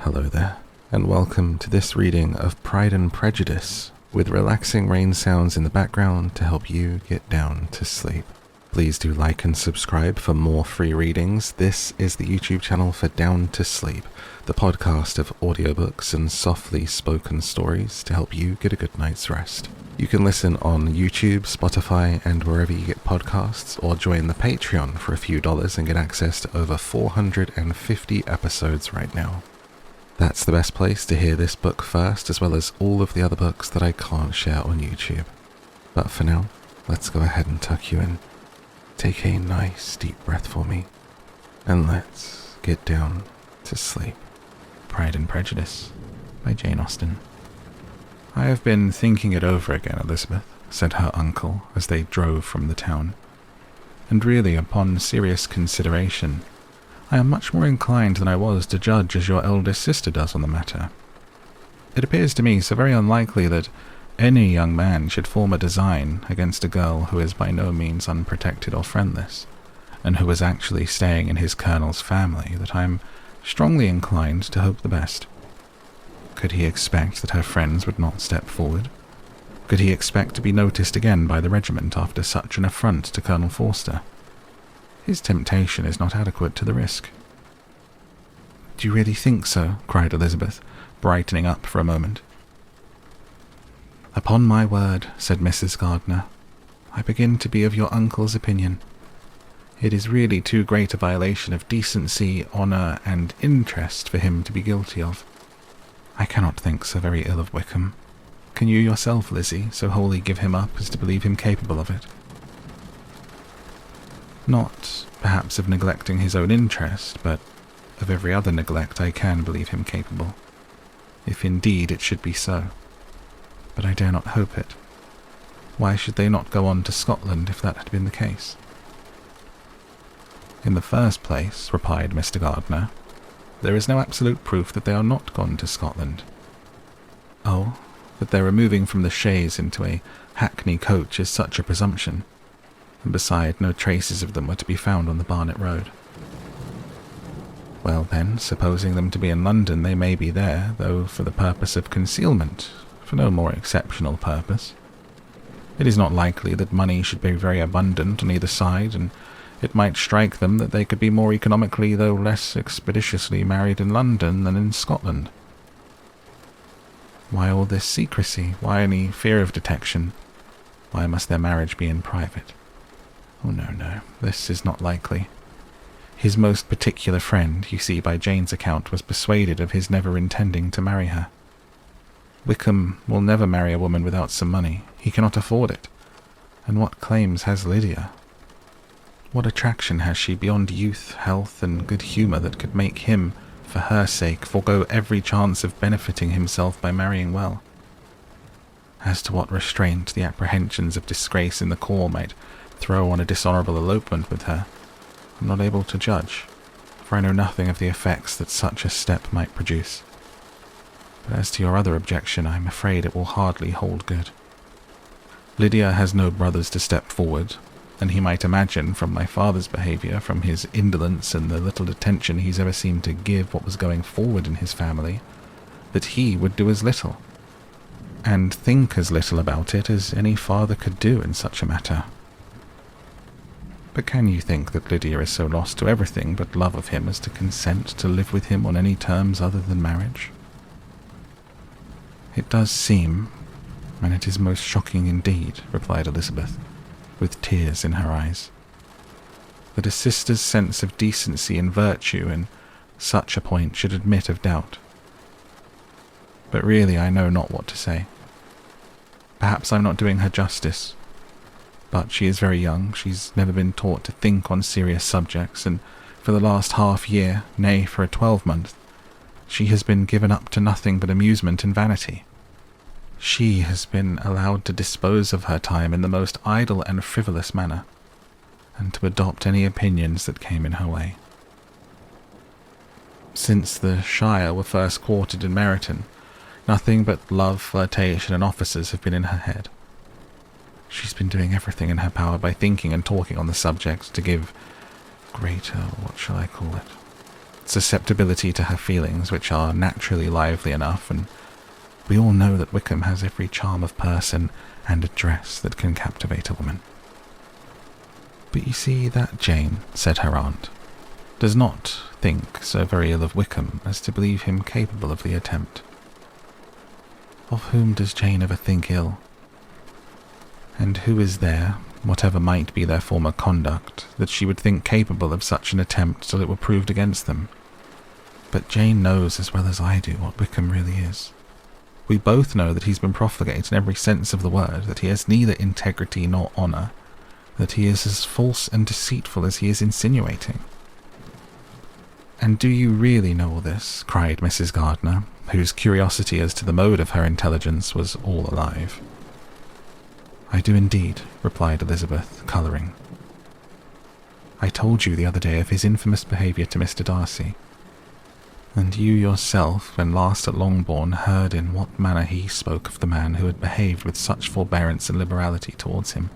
Hello there, and welcome to this reading of Pride and Prejudice, with relaxing rain sounds in the background to help you get down to sleep. Please do like and subscribe for more free readings. This is the YouTube channel for Down to Sleep, the podcast of audiobooks and softly spoken stories to help you get a good night's rest. You can listen on YouTube, Spotify, and wherever you get podcasts, or join the Patreon for a few dollars and get access to over 450 episodes right now. That's the best place to hear this book first, as well as all of the other books that I can't share on YouTube. But for now, let's go ahead and tuck you in. Take a nice deep breath for me, and let's get down to sleep. Pride and Prejudice by Jane Austen. I have been thinking it over again, Elizabeth, said her uncle as they drove from the town. And really, upon serious consideration, I am much more inclined than I was to judge as your eldest sister does on the matter. It appears to me so very unlikely that any young man should form a design against a girl who is by no means unprotected or friendless, and who is actually staying in his colonel's family, that I am strongly inclined to hope the best. Could he expect that her friends would not step forward? Could he expect to be noticed again by the regiment after such an affront to Colonel Forster? His temptation is not adequate to the risk. "Do you really think so?" cried Elizabeth, brightening up for a moment. "Upon my word," said Mrs. Gardner, "I begin to be of your uncle's opinion. It is really too great a violation of decency, honour, and interest for him to be guilty of. I cannot think so very ill of Wickham. Can you yourself, Lizzie, so wholly give him up as to believe him capable of it? Not, perhaps, of neglecting his own interest, but of every other neglect I can believe him capable, if indeed it should be so. But I dare not hope it. Why should they not go on to Scotland if that had been the case?" "In the first place," replied Mr. Gardner, "there is no absolute proof that they are not gone to Scotland." "Oh, but their removing from the chaise into a hackney coach is such a presumption, and beside, no traces of them were to be found on the Barnet road." "Well then, supposing them to be in London, they may be there, though for the purpose of concealment, for no more exceptional purpose. It is not likely that money should be very abundant on either side, and it might strike them that they could be more economically, though less expeditiously, married in London than in Scotland." "Why all this secrecy? Why any fear of detection? Why must their marriage be in private? Oh, no, this is not likely. His most particular friend, you see by Jane's account, was persuaded of his never intending to marry her. Wickham will never marry a woman without some money. He cannot afford it. And what claims has Lydia? What attraction has she beyond youth, health, and good humour that could make him, for her sake, forego every chance of benefiting himself by marrying well? As to what restraint the apprehensions of disgrace in the corps might throw on a dishonourable elopement with her, I am not able to judge, for I know nothing of the effects that such a step might produce. But as to your other objection, I am afraid it will hardly hold good. Lydia has no brothers to step forward, and he might imagine from my father's behaviour, from his indolence and the little attention he's ever seemed to give what was going forward in his family, that he would do as little, and think as little about it as any father could do in such a matter. But can you think that Lydia is so lost to everything but love of him as to consent to live with him on any terms other than marriage? "It does seem, and it is most shocking indeed," replied Elizabeth, with tears in her eyes, "that a sister's sense of decency and virtue in such a point should admit of doubt. But really I know not what to say. Perhaps I'm not doing her justice, but she is very young. She's never been taught to think on serious subjects, and for the last half-year, nay, for a 12-month, she has been given up to nothing but amusement and vanity. She has been allowed to dispose of her time in the most idle and frivolous manner, and to adopt any opinions that came in her way. Since the Shire were first quartered in Meryton, nothing but love, flirtation, and officers have been in her head. She's been doing everything in her power by thinking and talking on the subject to give greater, what shall I call it, susceptibility to her feelings, which are naturally lively enough, and we all know that Wickham has every charm of person and address that can captivate a woman. But you see, that Jane, said her aunt, does not think so very ill of Wickham as to believe him capable of the attempt. Of whom does Jane ever think ill? And who is there, whatever might be their former conduct, that she would think capable of such an attempt till it were proved against them? But Jane knows as well as I do what Wickham really is. We both know that he's been profligate in every sense of the word, that he has neither integrity nor honour, that he is as false and deceitful as he is insinuating. And do you really know all this? Cried Mrs. Gardner, whose curiosity as to the mode of her intelligence was all alive. I do indeed, replied Elizabeth, colouring. I told you the other day of his infamous behaviour to Mr. Darcy, and you yourself, when last at Longbourn, heard in what manner he spoke of the man who had behaved with such forbearance and liberality towards him.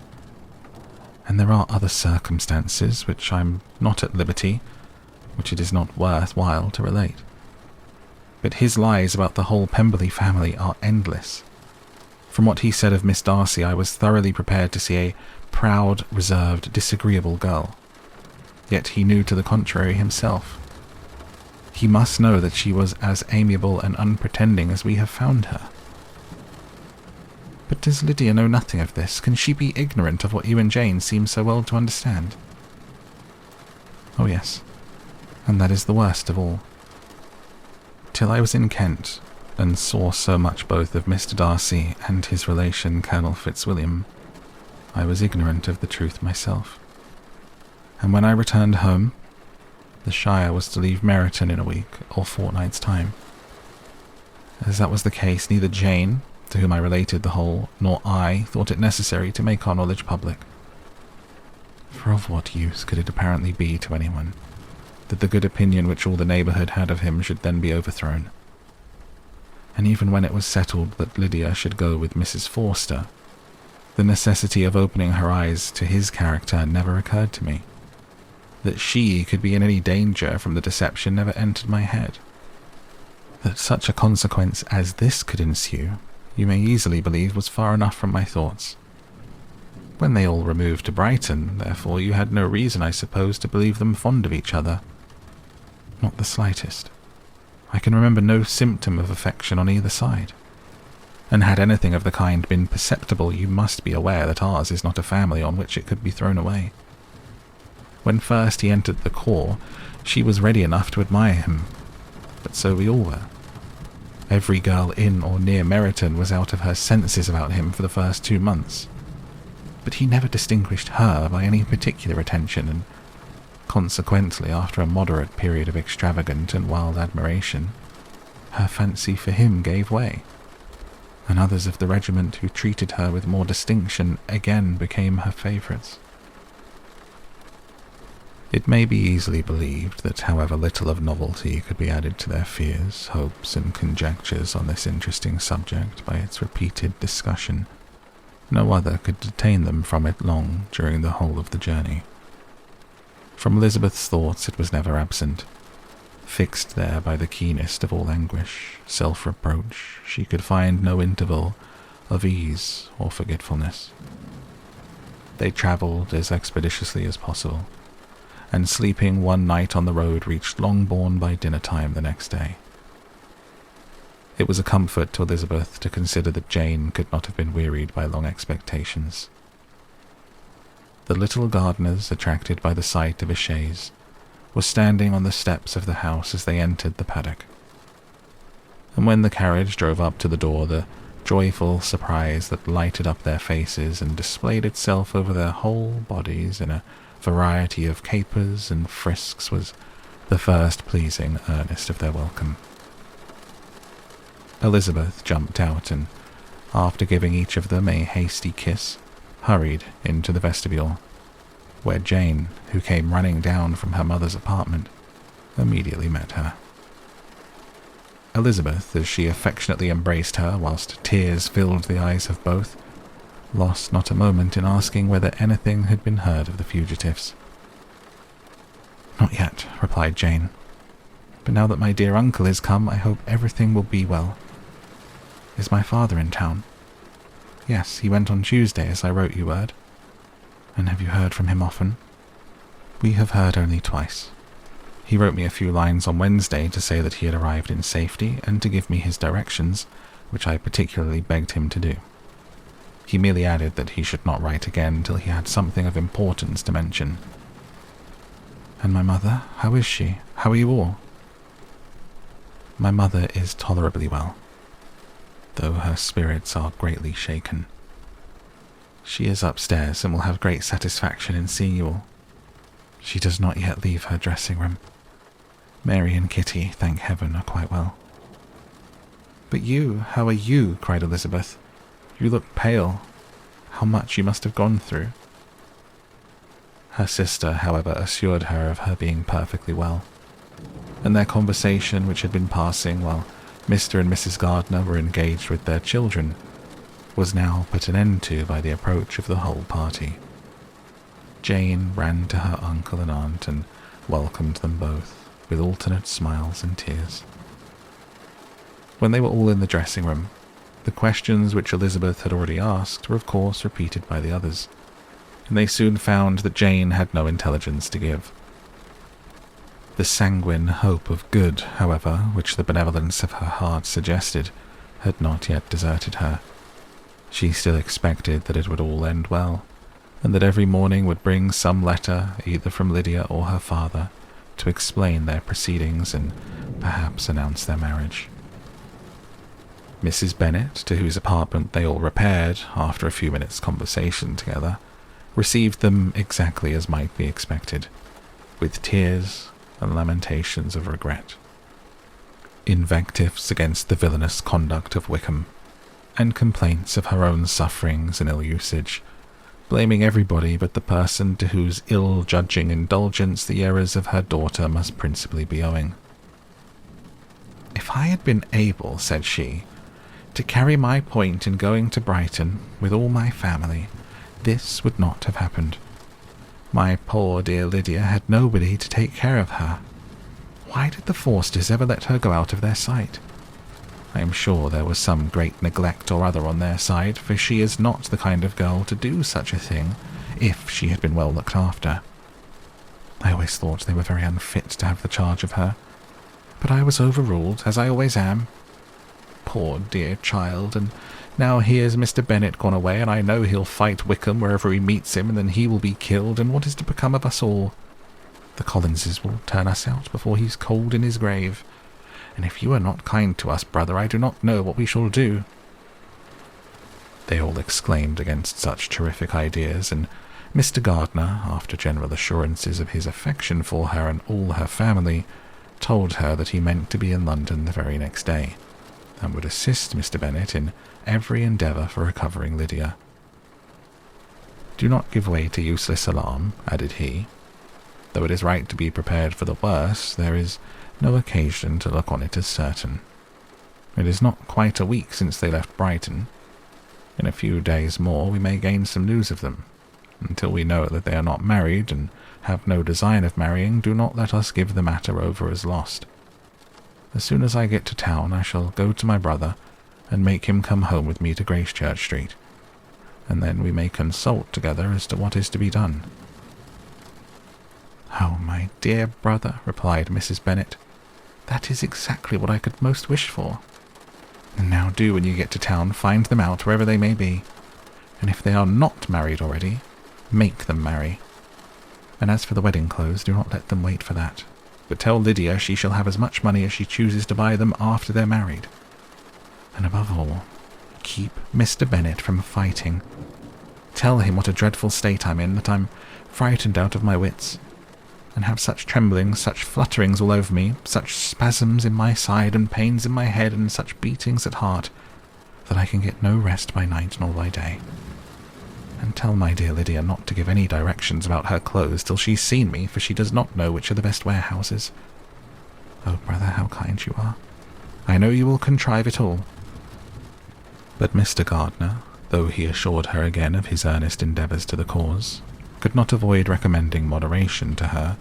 And there are other circumstances which I am not at liberty, which it is not worth while to relate. But his lies about the whole Pemberley family are endless. From what he said of Miss Darcy, I was thoroughly prepared to see a proud, reserved, disagreeable girl. Yet he knew to the contrary himself. He must know that she was as amiable and unpretending as we have found her. But does Lydia know nothing of this? Can she be ignorant of what you and Jane seem so well to understand? Oh yes, and that is the worst of all. Till I was in Kent, and saw so much both of Mr. Darcy and his relation Colonel Fitzwilliam, I was ignorant of the truth myself. And when I returned home, the Shire was to leave Meryton in a week or fortnight's time. As that was the case, neither Jane, to whom I related the whole, nor I thought it necessary to make our knowledge public. For of what use could it apparently be to anyone that the good opinion which all the neighbourhood had of him should then be overthrown? And even when it was settled that Lydia should go with Mrs. Forster, the necessity of opening her eyes to his character never occurred to me. That she could be in any danger from the deception never entered my head. That such a consequence as this could ensue, you may easily believe was far enough from my thoughts. When they all removed to Brighton, therefore, you had no reason, I suppose, to believe them fond of each other. Not the slightest. I can remember no symptom of affection on either side. And had anything of the kind been perceptible, you must be aware that ours is not a family on which it could be thrown away. When first he entered the corps, she was ready enough to admire him, but so we all were. Every girl in or near Meryton was out of her senses about him for the first 2 months, but he never distinguished her by any particular attention, and consequently, after a moderate period of extravagant and wild admiration, her fancy for him gave way, and others of the regiment who treated her with more distinction again became her favourites. It may be easily believed that however little of novelty could be added to their fears, hopes, and conjectures on this interesting subject by its repeated discussion, no other could detain them from it long during the whole of the journey. From Elizabeth's thoughts it was never absent. Fixed there by the keenest of all anguish, self-reproach, she could find no interval of ease or forgetfulness. They travelled as expeditiously as possible, and sleeping one night on the road reached Longbourn by dinner-time the next day. It was a comfort to Elizabeth to consider that Jane could not have been wearied by long expectations. The little Gardners, attracted by the sight of a chaise, were standing on the steps of the house as they entered the paddock. And when the carriage drove up to the door, the joyful surprise that lighted up their faces and displayed itself over their whole bodies in a variety of capers and frisks was the first pleasing earnest of their welcome. Elizabeth jumped out and, after giving each of them a hasty kiss, hurried into the vestibule, where Jane, who came running down from her mother's apartment, immediately met her. Elizabeth, as she affectionately embraced her whilst tears filled the eyes of both, lost not a moment in asking whether anything had been heard of the fugitives. "Not yet," replied Jane. But now that my dear uncle is come, I hope everything will be well. Is my father in town? Yes, he went on Tuesday, as I wrote you word. And have you heard from him often? We have heard only twice. He wrote me a few lines on Wednesday to say that he had arrived in safety and to give me his directions, which I particularly begged him to do. He merely added that he should not write again till he had something of importance to mention. And my mother, how is she? How are you all? My mother is tolerably well, though her spirits are greatly shaken. She is upstairs and will have great satisfaction in seeing you all. She does not yet leave her dressing room. Mary and Kitty, thank heaven, are quite well. But you, how are you? Cried Elizabeth. You look pale. How much you must have gone through. Her sister, however, assured her of her being perfectly well, and their conversation, which had been passing while Mr. and Mrs. Gardner were engaged with their children, was now put an end to by the approach of the whole party. Jane ran to her uncle and aunt and welcomed them both, with alternate smiles and tears. When they were all in the dressing room, the questions which Elizabeth had already asked were of course repeated by the others, and they soon found that Jane had no intelligence to give. The sanguine hope of good, however, which the benevolence of her heart suggested, had not yet deserted her. She still expected that it would all end well, and that every morning would bring some letter, either from Lydia or her father, to explain their proceedings and perhaps announce their marriage. Mrs. Bennet, to whose apartment they all repaired after a few minutes' conversation together, received them exactly as might be expected, with tears and lamentations of regret, invectives against the villainous conduct of Wickham, and complaints of her own sufferings and ill-usage, blaming everybody but the person to whose ill-judging indulgence the errors of her daughter must principally be owing. If I had been able, said she, to carry my point in going to Brighton with all my family, this would not have happened. My poor dear Lydia had nobody to take care of her. Why did the Forsters ever let her go out of their sight? I am sure there was some great neglect or other on their side, for she is not the kind of girl to do such a thing if she had been well looked after. I always thought they were very unfit to have the charge of her, but I was overruled, as I always am. Poor dear child, and now here's Mr. Bennet gone away, and I know he'll fight Wickham wherever he meets him, and then he will be killed, and what is to become of us all? The Collinses will turn us out before he's cold in his grave, and if you are not kind to us, brother, I do not know what we shall do. They all exclaimed against such terrific ideas, and Mr. Gardner, after general assurances of his affection for her and all her family, told her that he meant to be in London the very next day, and would assist Mr. Bennet in every endeavour for recovering Lydia. Do not give way to useless alarm, added he. Though it is right to be prepared for the worst, there is no occasion to look on it as certain. It is not quite a week since they left Brighton. In a few days more we may gain some news of them. Until we know that they are not married and have no design of marrying, do not let us give the matter over as lost. As soon as I get to town I shall go to my brother and make him come home with me to Gracechurch Street, and then we may consult together as to what is to be done. Oh, my dear brother, replied Mrs. Bennet, that is exactly what I could most wish for. And now do, when you get to town, find them out wherever they may be, and if they are not married already, make them marry. And as for the wedding clothes, do not let them wait for that, but tell Lydia she shall have as much money as she chooses to buy them after they're married. And above all, keep Mr. Bennet from fighting. Tell him what a dreadful state I'm in, that I'm frightened out of my wits, and have such tremblings, such flutterings all over me, such spasms in my side and pains in my head and such beatings at heart, that I can get no rest by night nor by day. And tell my dear Lydia not to give any directions about her clothes till she's seen me, for she does not know which are the best warehouses. Oh, brother, how kind you are. I know you will contrive it all. But Mr. Gardner, though he assured her again of his earnest endeavours to the cause, could not avoid recommending moderation to her,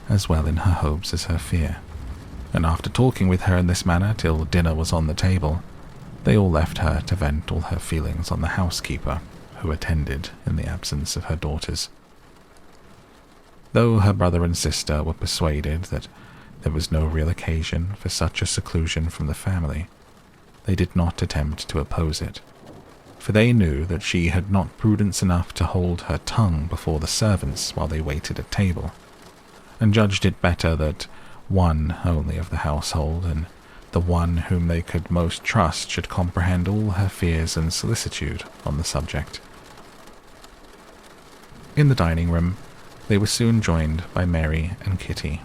as well in her hopes as her fear. and after talking with her in this manner till dinner was on the table, they all left her to vent all her feelings on the housekeeper, who attended in the absence of her daughters. Though her brother and sister were persuaded that there was no real occasion for such a seclusion from the family, they did not attempt to oppose it, for they knew that she had not prudence enough to hold her tongue before the servants while they waited at table, and judged it better that one only of the household, and the one whom they could most trust, should comprehend all her fears and solicitude on the subject. In the dining room, they were soon joined by Mary and Kitty,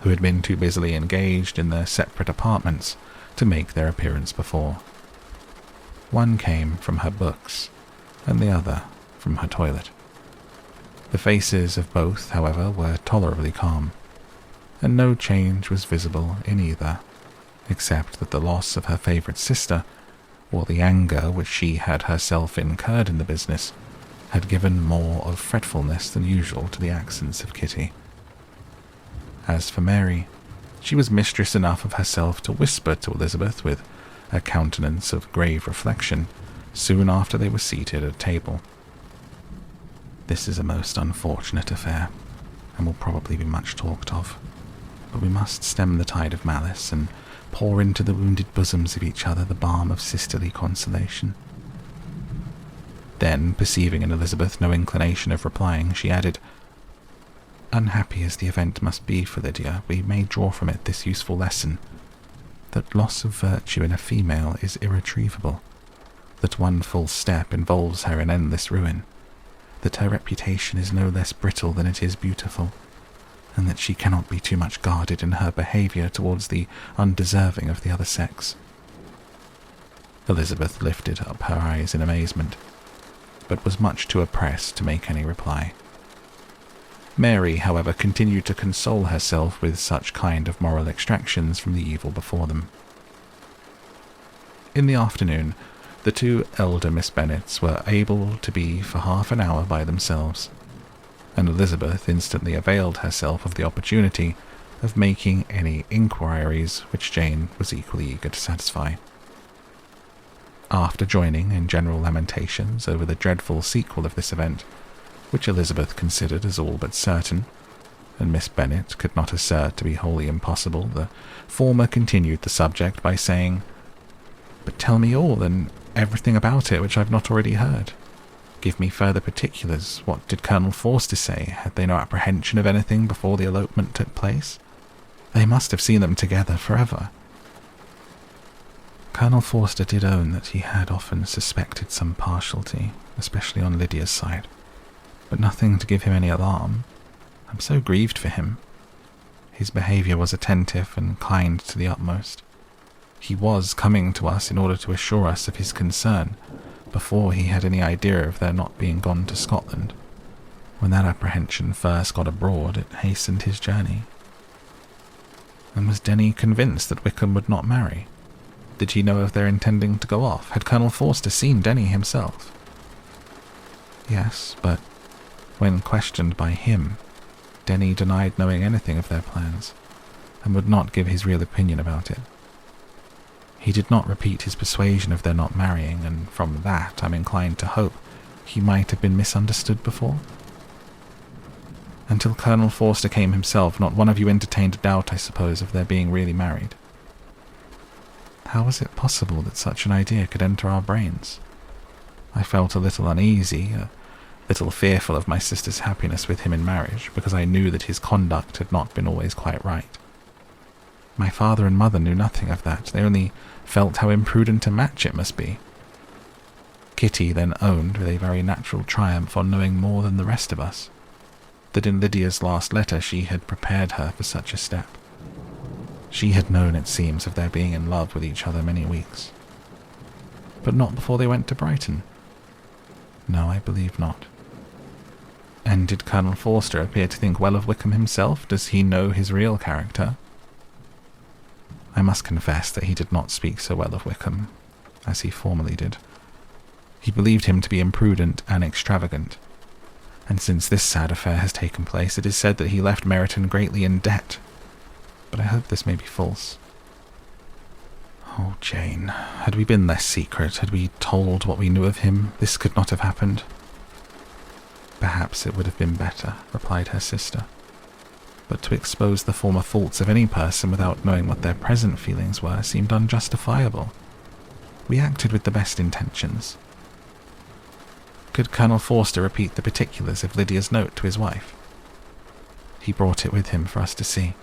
who had been too busily engaged in their separate apartments to make their appearance before. One came from her books, and the other from her toilet. The faces of both, however, were tolerably calm, and no change was visible in either, except that the loss of her favourite sister, or the anger which she had herself incurred in the business, had given more of fretfulness than usual to the accents of Kitty. As for Mary, she was mistress enough of herself to whisper to Elizabeth with a countenance of grave reflection, soon after they were seated at table. "This is a most unfortunate affair, and will probably be much talked of, but we must stem the tide of malice and pour into the wounded bosoms of each other the balm of sisterly consolation." Then, perceiving in Elizabeth no inclination of replying, she added, "Unhappy as the event must be for Lydia, we may draw from it this useful lesson, that loss of virtue in a female is irretrievable, that one false step involves her in endless ruin, that her reputation is no less brittle than it is beautiful, and that she cannot be too much guarded in her behaviour towards the undeserving of the other sex." Elizabeth lifted up her eyes in amazement, but was much too oppressed to make any reply. Mary, however, continued to console herself with such kind of moral extractions from the evil before them. In the afternoon, the two elder Miss Bennets were able to be for half an hour by themselves, and Elizabeth instantly availed herself of the opportunity of making any inquiries which Jane was equally eager to satisfy. After joining in general lamentations over the dreadful sequel of this event, which Elizabeth considered as all but certain, and Miss Bennet could not assert to be wholly impossible, the former continued the subject by saying, "But tell me all, and everything about it which I've not already heard. Give me further particulars. What did Colonel Forster say? Had they no apprehension of anything before the elopement took place? They must have seen them together forever." Colonel Forster did own that he had often suspected some partiality, especially on Lydia's side, but nothing to give him any alarm. I'm so grieved for him. His behaviour was attentive and kind to the utmost. He was coming to us in order to assure us of his concern, before he had any idea of their not being gone to Scotland. When that apprehension first got abroad, it hastened his journey. And was Denny convinced that Wickham would not marry? Did he know of their intending to go off? Had Colonel Forster seen Denny himself? Yes, but when questioned by him, Denny denied knowing anything of their plans, and would not give his real opinion about it. He did not repeat his persuasion of their not marrying, and from that I'm inclined to hope he might have been misunderstood before. Until Colonel Forster came himself, not one of you entertained a doubt, I suppose, of their being really married. How was it possible that such an idea could enter our brains? I felt a little uneasy, a little fearful of my sister's happiness with him in marriage, because I knew that his conduct had not been always quite right. My father and mother knew nothing of that. They only felt how imprudent a match it must be. Kitty then owned, with a very natural triumph on knowing more than the rest of us, that in Lydia's last letter she had prepared her for such a step. She had known, it seems, of their being in love with each other many weeks. But not before they went to Brighton. No, I believe not. And did Colonel Forster appear to think well of Wickham himself? Does he know his real character? I must confess that he did not speak so well of Wickham, as he formerly did. He believed him to be imprudent and extravagant, and since this sad affair has taken place, it is said that he left Meryton greatly in debt. but I hope this may be false." "Oh, Jane, had we been less secret, had we told what we knew of him, this could not have happened." "Perhaps it would have been better," replied her sister. "But to expose the former faults of any person without knowing what their present feelings were seemed unjustifiable. We acted with the best intentions." "Could Colonel Forster repeat the particulars of Lydia's note to his wife?" "He brought it with him for us to see."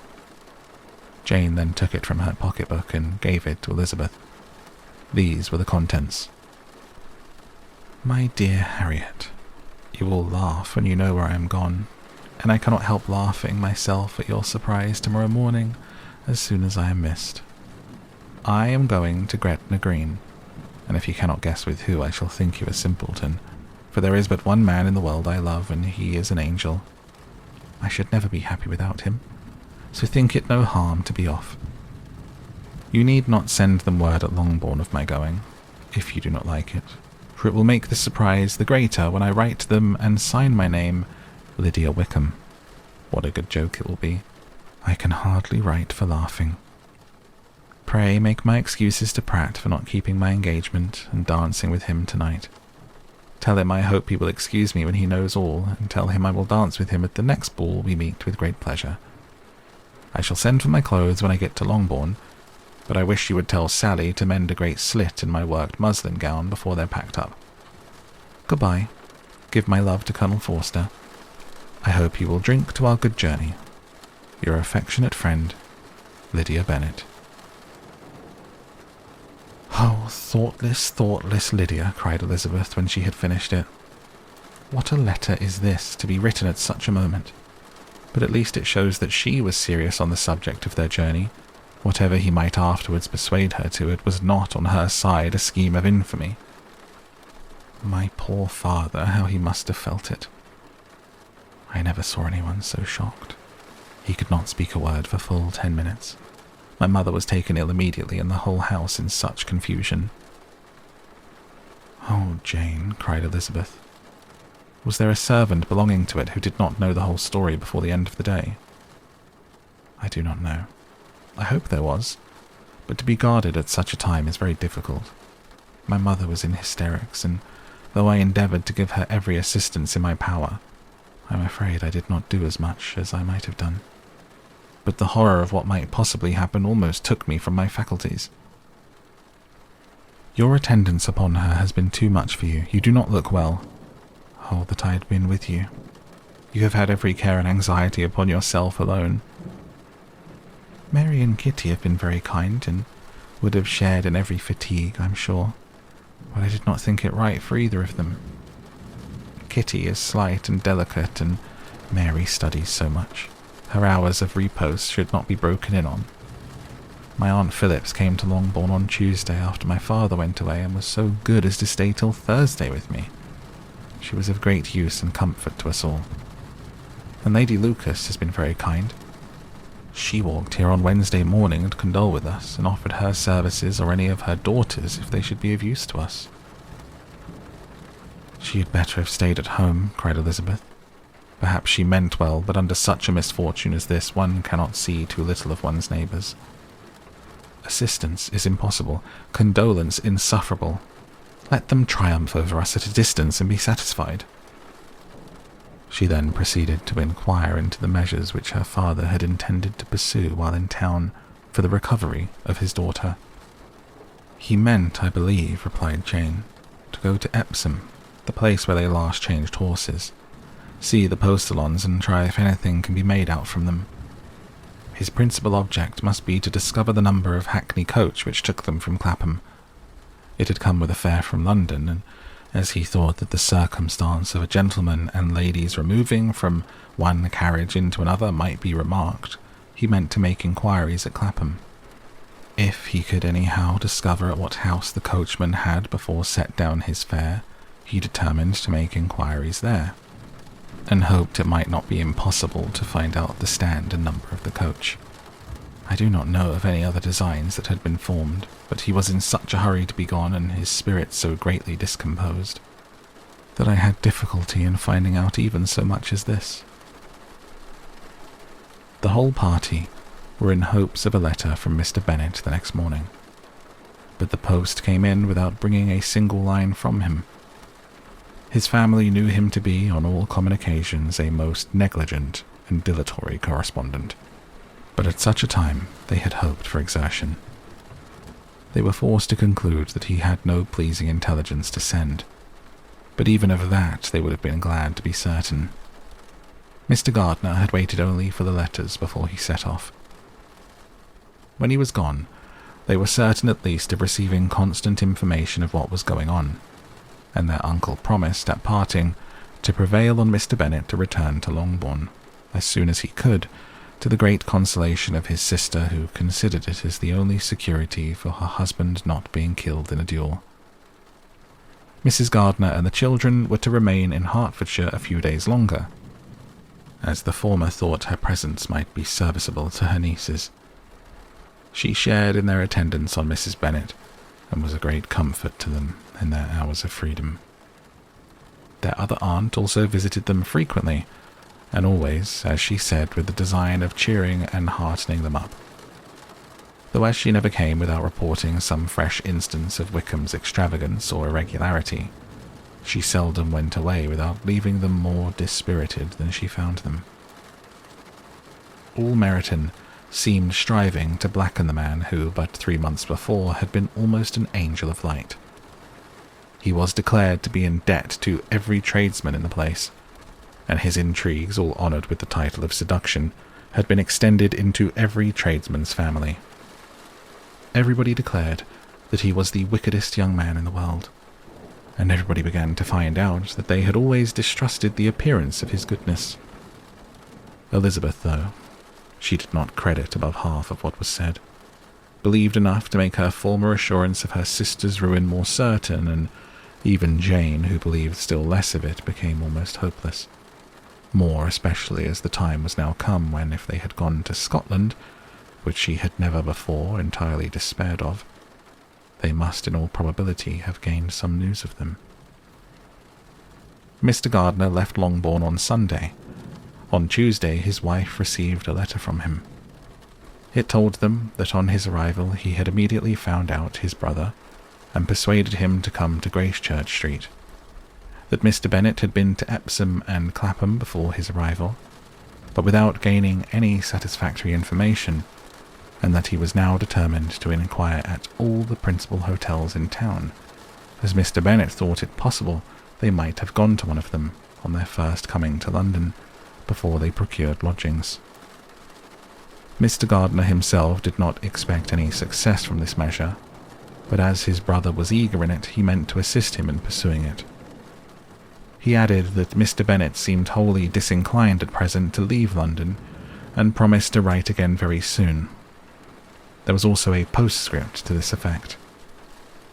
Jane then took it from her pocketbook and gave it to Elizabeth. These were the contents. "My dear Harriet, you will laugh when you know where I am gone, and I cannot help laughing myself at your surprise tomorrow morning as soon as I am missed. I am going to Gretna Green, and if you cannot guess with who, I shall think you a simpleton, for there is but one man in the world I love, and he is an angel. I should never be happy without him, so think it no harm to be off. You need not send them word at Longbourn of my going, if you do not like it, for it will make the surprise the greater when I write to them and sign my name Lydia Wickham. What a good joke it will be. I can hardly write for laughing. Pray make my excuses to Pratt for not keeping my engagement and dancing with him tonight. Tell him I hope he will excuse me when he knows all, and tell him I will dance with him at the next ball we meet with great pleasure. I shall send for my clothes when I get to Longbourn, but I wish you would tell Sally to mend a great slit in my worked muslin gown before they're packed up. Goodbye. Give my love to Colonel Forster. I hope you will drink to our good journey. Your affectionate friend, Lydia Bennet." "Oh, thoughtless, thoughtless Lydia," cried Elizabeth when she had finished it. "What a letter is this, to be written at such a moment! But at least it shows that she was serious on the subject of their journey. Whatever he might afterwards persuade her to, it was not on her side a scheme of infamy. My poor father, how he must have felt it. I never saw anyone so shocked. He could not speak a word for full 10 minutes. My mother was taken ill immediately, and the whole house in such confusion." "Oh, Jane," cried Elizabeth. "Was there a servant belonging to it who did not know the whole story before the end of the day?" "I do not know. I hope there was, but to be guarded at such a time is very difficult. My mother was in hysterics, and though I endeavoured to give her every assistance in my power, I am afraid I did not do as much as I might have done. But the horror of what might possibly happen almost took me from my faculties." "Your attendance upon her has been too much for you. You do not look well. Oh, that I had been with you. You have had every care and anxiety upon yourself alone." "Mary and Kitty have been very kind, and would have shared in every fatigue, I'm sure, but I did not think it right for either of them. Kitty is slight and delicate, and Mary studies so much. Her hours of repose should not be broken in on. My Aunt Phillips came to Longbourn on Tuesday after my father went away, and was so good as to stay till Thursday with me. She was of great use and comfort to us all. And Lady Lucas has been very kind. She walked here on Wednesday morning to condole with us, and offered her services or any of her daughters if they should be of use to us." "She had better have stayed at home," cried Elizabeth. "Perhaps she meant well, but under such a misfortune as this one cannot see too little of one's neighbours. Assistance is impossible, condolence insufferable. Let them triumph over us at a distance and be satisfied." She then proceeded to inquire into the measures which her father had intended to pursue while in town for the recovery of his daughter. "He meant, I believe," replied Jane, "to go to Epsom, the place where they last changed horses, see the postilions and try if anything can be made out from them. His principal object must be to discover the number of hackney coach which took them from Clapham. It had come with a fare from London, and as he thought that the circumstance of a gentleman and ladies removing from one carriage into another might be remarked, he meant to make inquiries at Clapham. If he could anyhow discover at what house the coachman had before set down his fare, he determined to make inquiries there, and hoped it might not be impossible to find out the stand and number of the coach. I do not know of any other designs that had been formed, but he was in such a hurry to be gone, and his spirits so greatly discomposed, that I had difficulty in finding out even so much as this. The whole party, were in hopes of a letter from Mr. Bennet the next morning. But the post came in without bringing a single line from him. His family knew him to be, on all common occasions, a most negligent and dilatory correspondent, but at such a time they had hoped for exertion. They were forced to conclude that he had no pleasing intelligence to send, but even of that they would have been glad to be certain. Mr. Gardner had waited only for the letters before he set off. When he was gone, they were certain at least of receiving constant information of what was going on, and their uncle promised at parting to prevail on Mr. Bennet to return to Longbourn as soon as he could, to the great consolation of his sister, who considered it as the only security for her husband not being killed in a duel. Mrs. Gardner and the children were to remain in Hertfordshire a few days longer, as the former thought her presence might be serviceable to her nieces. She shared in their attendance on Mrs. Bennet, and was a great comfort to them in their hours of freedom. Their other aunt also visited them frequently, and always, as she said, with the design of cheering and heartening them up. Though as she never came without reporting some fresh instance of Wickham's extravagance or irregularity, she seldom went away without leaving them more dispirited than she found them. All Meryton seemed striving to blacken the man who, but 3 months before, had been almost an angel of light. He was declared to be in debt to every tradesman in the place, and his intrigues, all honoured with the title of seduction, had been extended into every tradesman's family. Everybody declared that he was the wickedest young man in the world, and everybody began to find out that they had always distrusted the appearance of his goodness. Elizabeth, though she did not credit above half of what was said, believed enough to make her former assurance of her sister's ruin more certain, and even Jane, who believed still less of it, became almost hopeless. More especially as the time was now come when, if they had gone to Scotland, which she had never before entirely despaired of, they must in all probability have gained some news of them. Mr. Gardner left Longbourn on Sunday. On Tuesday his wife received a letter from him. It told them that on his arrival he had immediately found out his brother, and persuaded him to come to Gracechurch Street, that Mr. Bennet had been to Epsom and Clapham before his arrival, but without gaining any satisfactory information, and that he was now determined to inquire at all the principal hotels in town, as Mr. Bennet thought it possible they might have gone to one of them on their first coming to London, before they procured lodgings. Mr. Gardner himself did not expect any success from this measure, but as his brother was eager in it, he meant to assist him in pursuing it. He added that Mr. Bennet seemed wholly disinclined at present to leave London, and promised to write again very soon. There was also a postscript to this effect.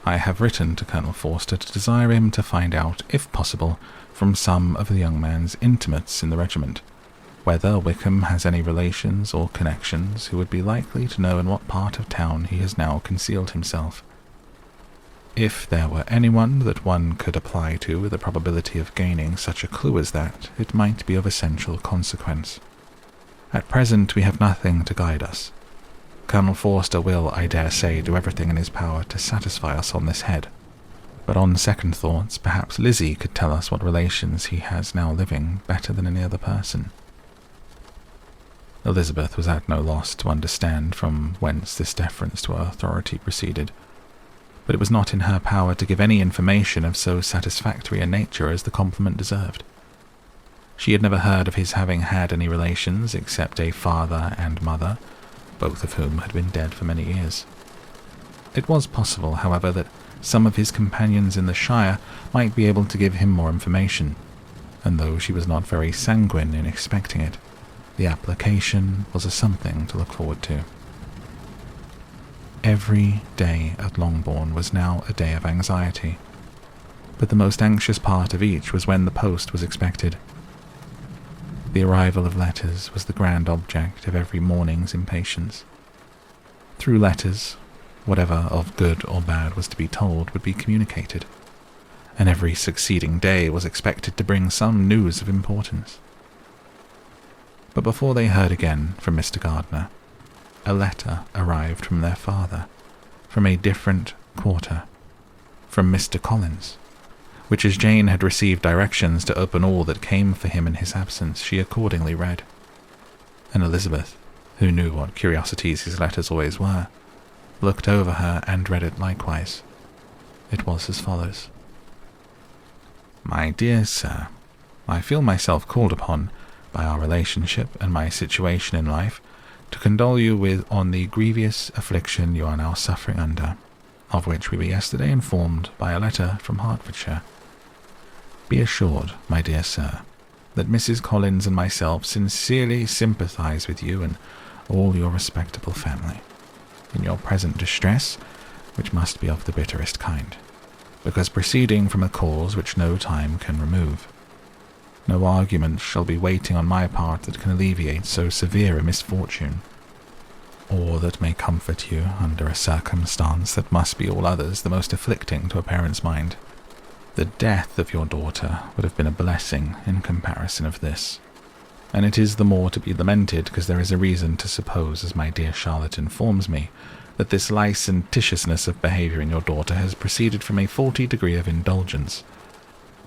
I have written to Colonel Forster to desire him to find out, if possible, from some of the young man's intimates in the regiment, whether Wickham has any relations or connections who would be likely to know in what part of town he has now concealed himself. If there were anyone that one could apply to with a probability of gaining such a clue as that, it might be of essential consequence. At present we have nothing to guide us. Colonel Forster will, I dare say, do everything in his power to satisfy us on this head, but on second thoughts, perhaps Lizzie could tell us what relations he has now living better than any other person. Elizabeth was at no loss to understand from whence this deference to her authority proceeded, but it was not in her power to give any information of so satisfactory a nature as the compliment deserved. She had never heard of his having had any relations except a father and mother, both of whom had been dead for many years. It was possible, however, that some of his companions in the shire might be able to give him more information, and though she was not very sanguine in expecting it, the application was a something to look forward to. Every day at Longbourn was now a day of anxiety, but the most anxious part of each was when the post was expected. The arrival of letters was the grand object of every morning's impatience. Through letters, whatever of good or bad was to be told would be communicated, and every succeeding day was expected to bring some news of importance. But before they heard again from Mr. Gardner, a letter arrived from their father, from a different quarter, from Mr. Collins, which, as Jane had received directions to open all that came for him in his absence, she accordingly read. And Elizabeth, who knew what curiosities his letters always were, looked over her and read it likewise. It was as follows. My dear sir, I feel myself called upon, by our relationship and my situation in life, to condole you with on the grievous affliction you are now suffering under, of which we were yesterday informed by a letter from Hertfordshire. Be assured, my dear sir, that Mrs. Collins and myself sincerely sympathize with you and all your respectable family in your present distress, which must be of the bitterest kind, because proceeding from a cause which no time can remove. No argument shall be waiting on my part that can alleviate so severe a misfortune, or that may comfort you under a circumstance that must be all others the most afflicting to a parent's mind. The death of your daughter would have been a blessing in comparison of this, and it is the more to be lamented because there is a reason to suppose, as my dear Charlotte informs me, that this licentiousness of behaviour in your daughter has proceeded from a faulty degree of indulgence,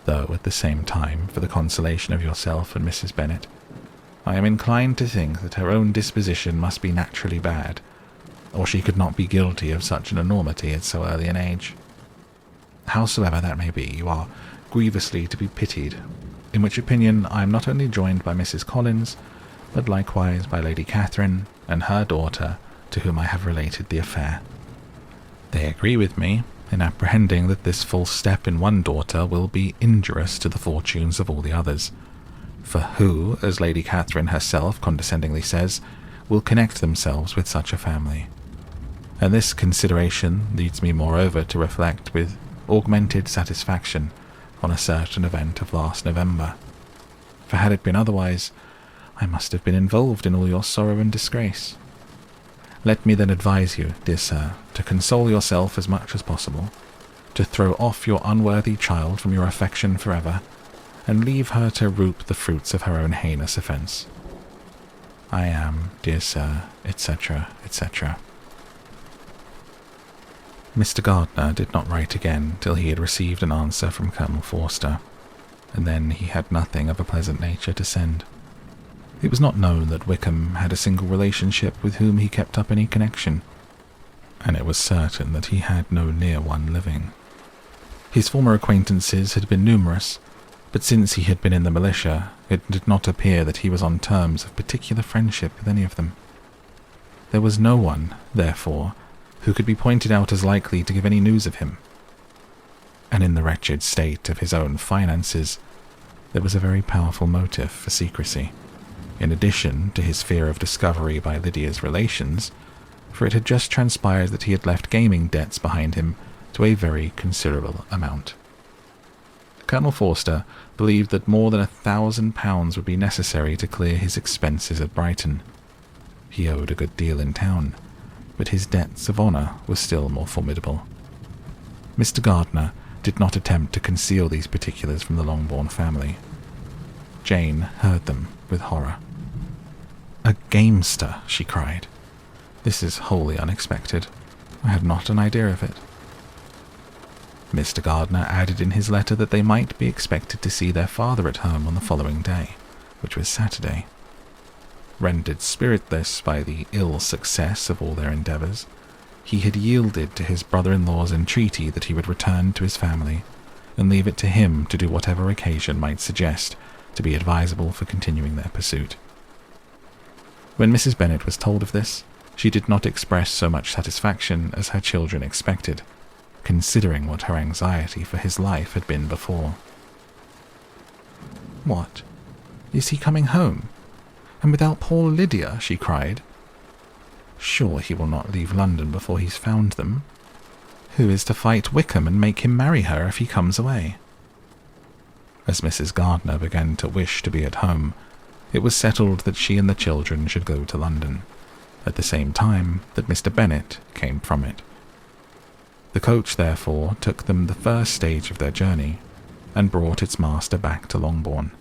though at the same time, for the consolation of yourself and Mrs. Bennet, I am inclined to think that her own disposition must be naturally bad, or she could not be guilty of such an enormity at so early an age. Howsoever that may be, you are grievously to be pitied, in which opinion I am not only joined by Mrs. Collins, but likewise by Lady Catherine and her daughter, to whom I have related the affair. They agree with me in apprehending that this false step in one daughter will be injurious to the fortunes of all the others, for who, as Lady Catherine herself condescendingly says, will connect themselves with such a family? And this consideration leads me moreover to reflect with augmented satisfaction on a certain event of last November, for had it been otherwise, I must have been involved in all your sorrow and disgrace. Let me then advise you, dear sir, to console yourself as much as possible, to throw off your unworthy child from your affection forever, and leave her to reap the fruits of her own heinous offence. I am, dear sir, etc., etc. Mr. Gardner did not write again till he had received an answer from Colonel Forster, and then he had nothing of a pleasant nature to send. It was not known that Wickham had a single relationship with whom he kept up any connection, and it was certain that he had no near one living. His former acquaintances had been numerous, but since he had been in the militia, it did not appear that he was on terms of particular friendship with any of them. There was no one, therefore, who could be pointed out as likely to give any news of him, and in the wretched state of his own finances, there was a very powerful motive for secrecy, in addition to his fear of discovery by Lydia's relations, for it had just transpired that he had left gaming debts behind him to a very considerable amount. Colonel Forster believed that more than £1,000 would be necessary to clear his expenses at Brighton. He owed a good deal in town, but his debts of honour were still more formidable. Mr. Gardner did not attempt to conceal these particulars from the Longbourn family. Jane heard them with horror. "A gamester!" she cried. "This is wholly unexpected. I had not an idea of it." Mr. Gardner added in his letter that they might be expected to see their father at home on the following day, which was Saturday. Rendered spiritless by the ill success of all their endeavours, he had yielded to his brother-in-law's entreaty that he would return to his family, and leave it to him to do whatever occasion might suggest to be advisable for continuing their pursuit. When Mrs. Bennet was told of this, she did not express so much satisfaction as her children expected, considering what her anxiety for his life had been before. "What? Is he coming home? And without poor Lydia?" she cried. "Sure he will not leave London before he's found them. Who is to fight Wickham and make him marry her if he comes away?" As Mrs. Gardner began to wish to be at home, it was settled that she and the children should go to London, at the same time that Mr. Bennet came from it. The coach, therefore, took them the first stage of their journey, and brought its master back to Longbourn.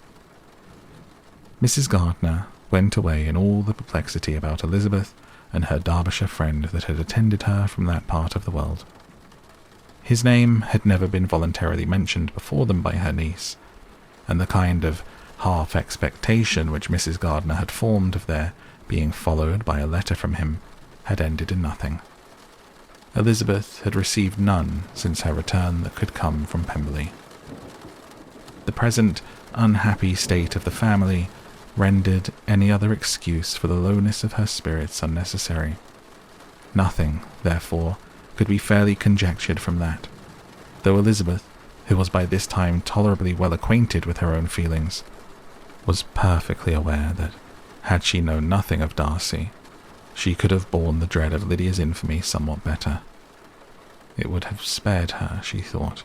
Mrs. Gardner went away in all the perplexity about Elizabeth and her Derbyshire friend that had attended her from that part of the world. His name had never been voluntarily mentioned before them by her niece, and the kind of half-expectation which Mrs. Gardner had formed of their being followed by a letter from him had ended in nothing. Elizabeth had received none since her return that could come from Pemberley. The present unhappy state of the family rendered any other excuse for the lowness of her spirits unnecessary. Nothing, therefore, could be fairly conjectured from that, though Elizabeth, who was by this time tolerably well acquainted with her own feelings, was perfectly aware that, had she known nothing of Darcy, she could have borne the dread of Lydia's infamy somewhat better. It would have spared her, she thought,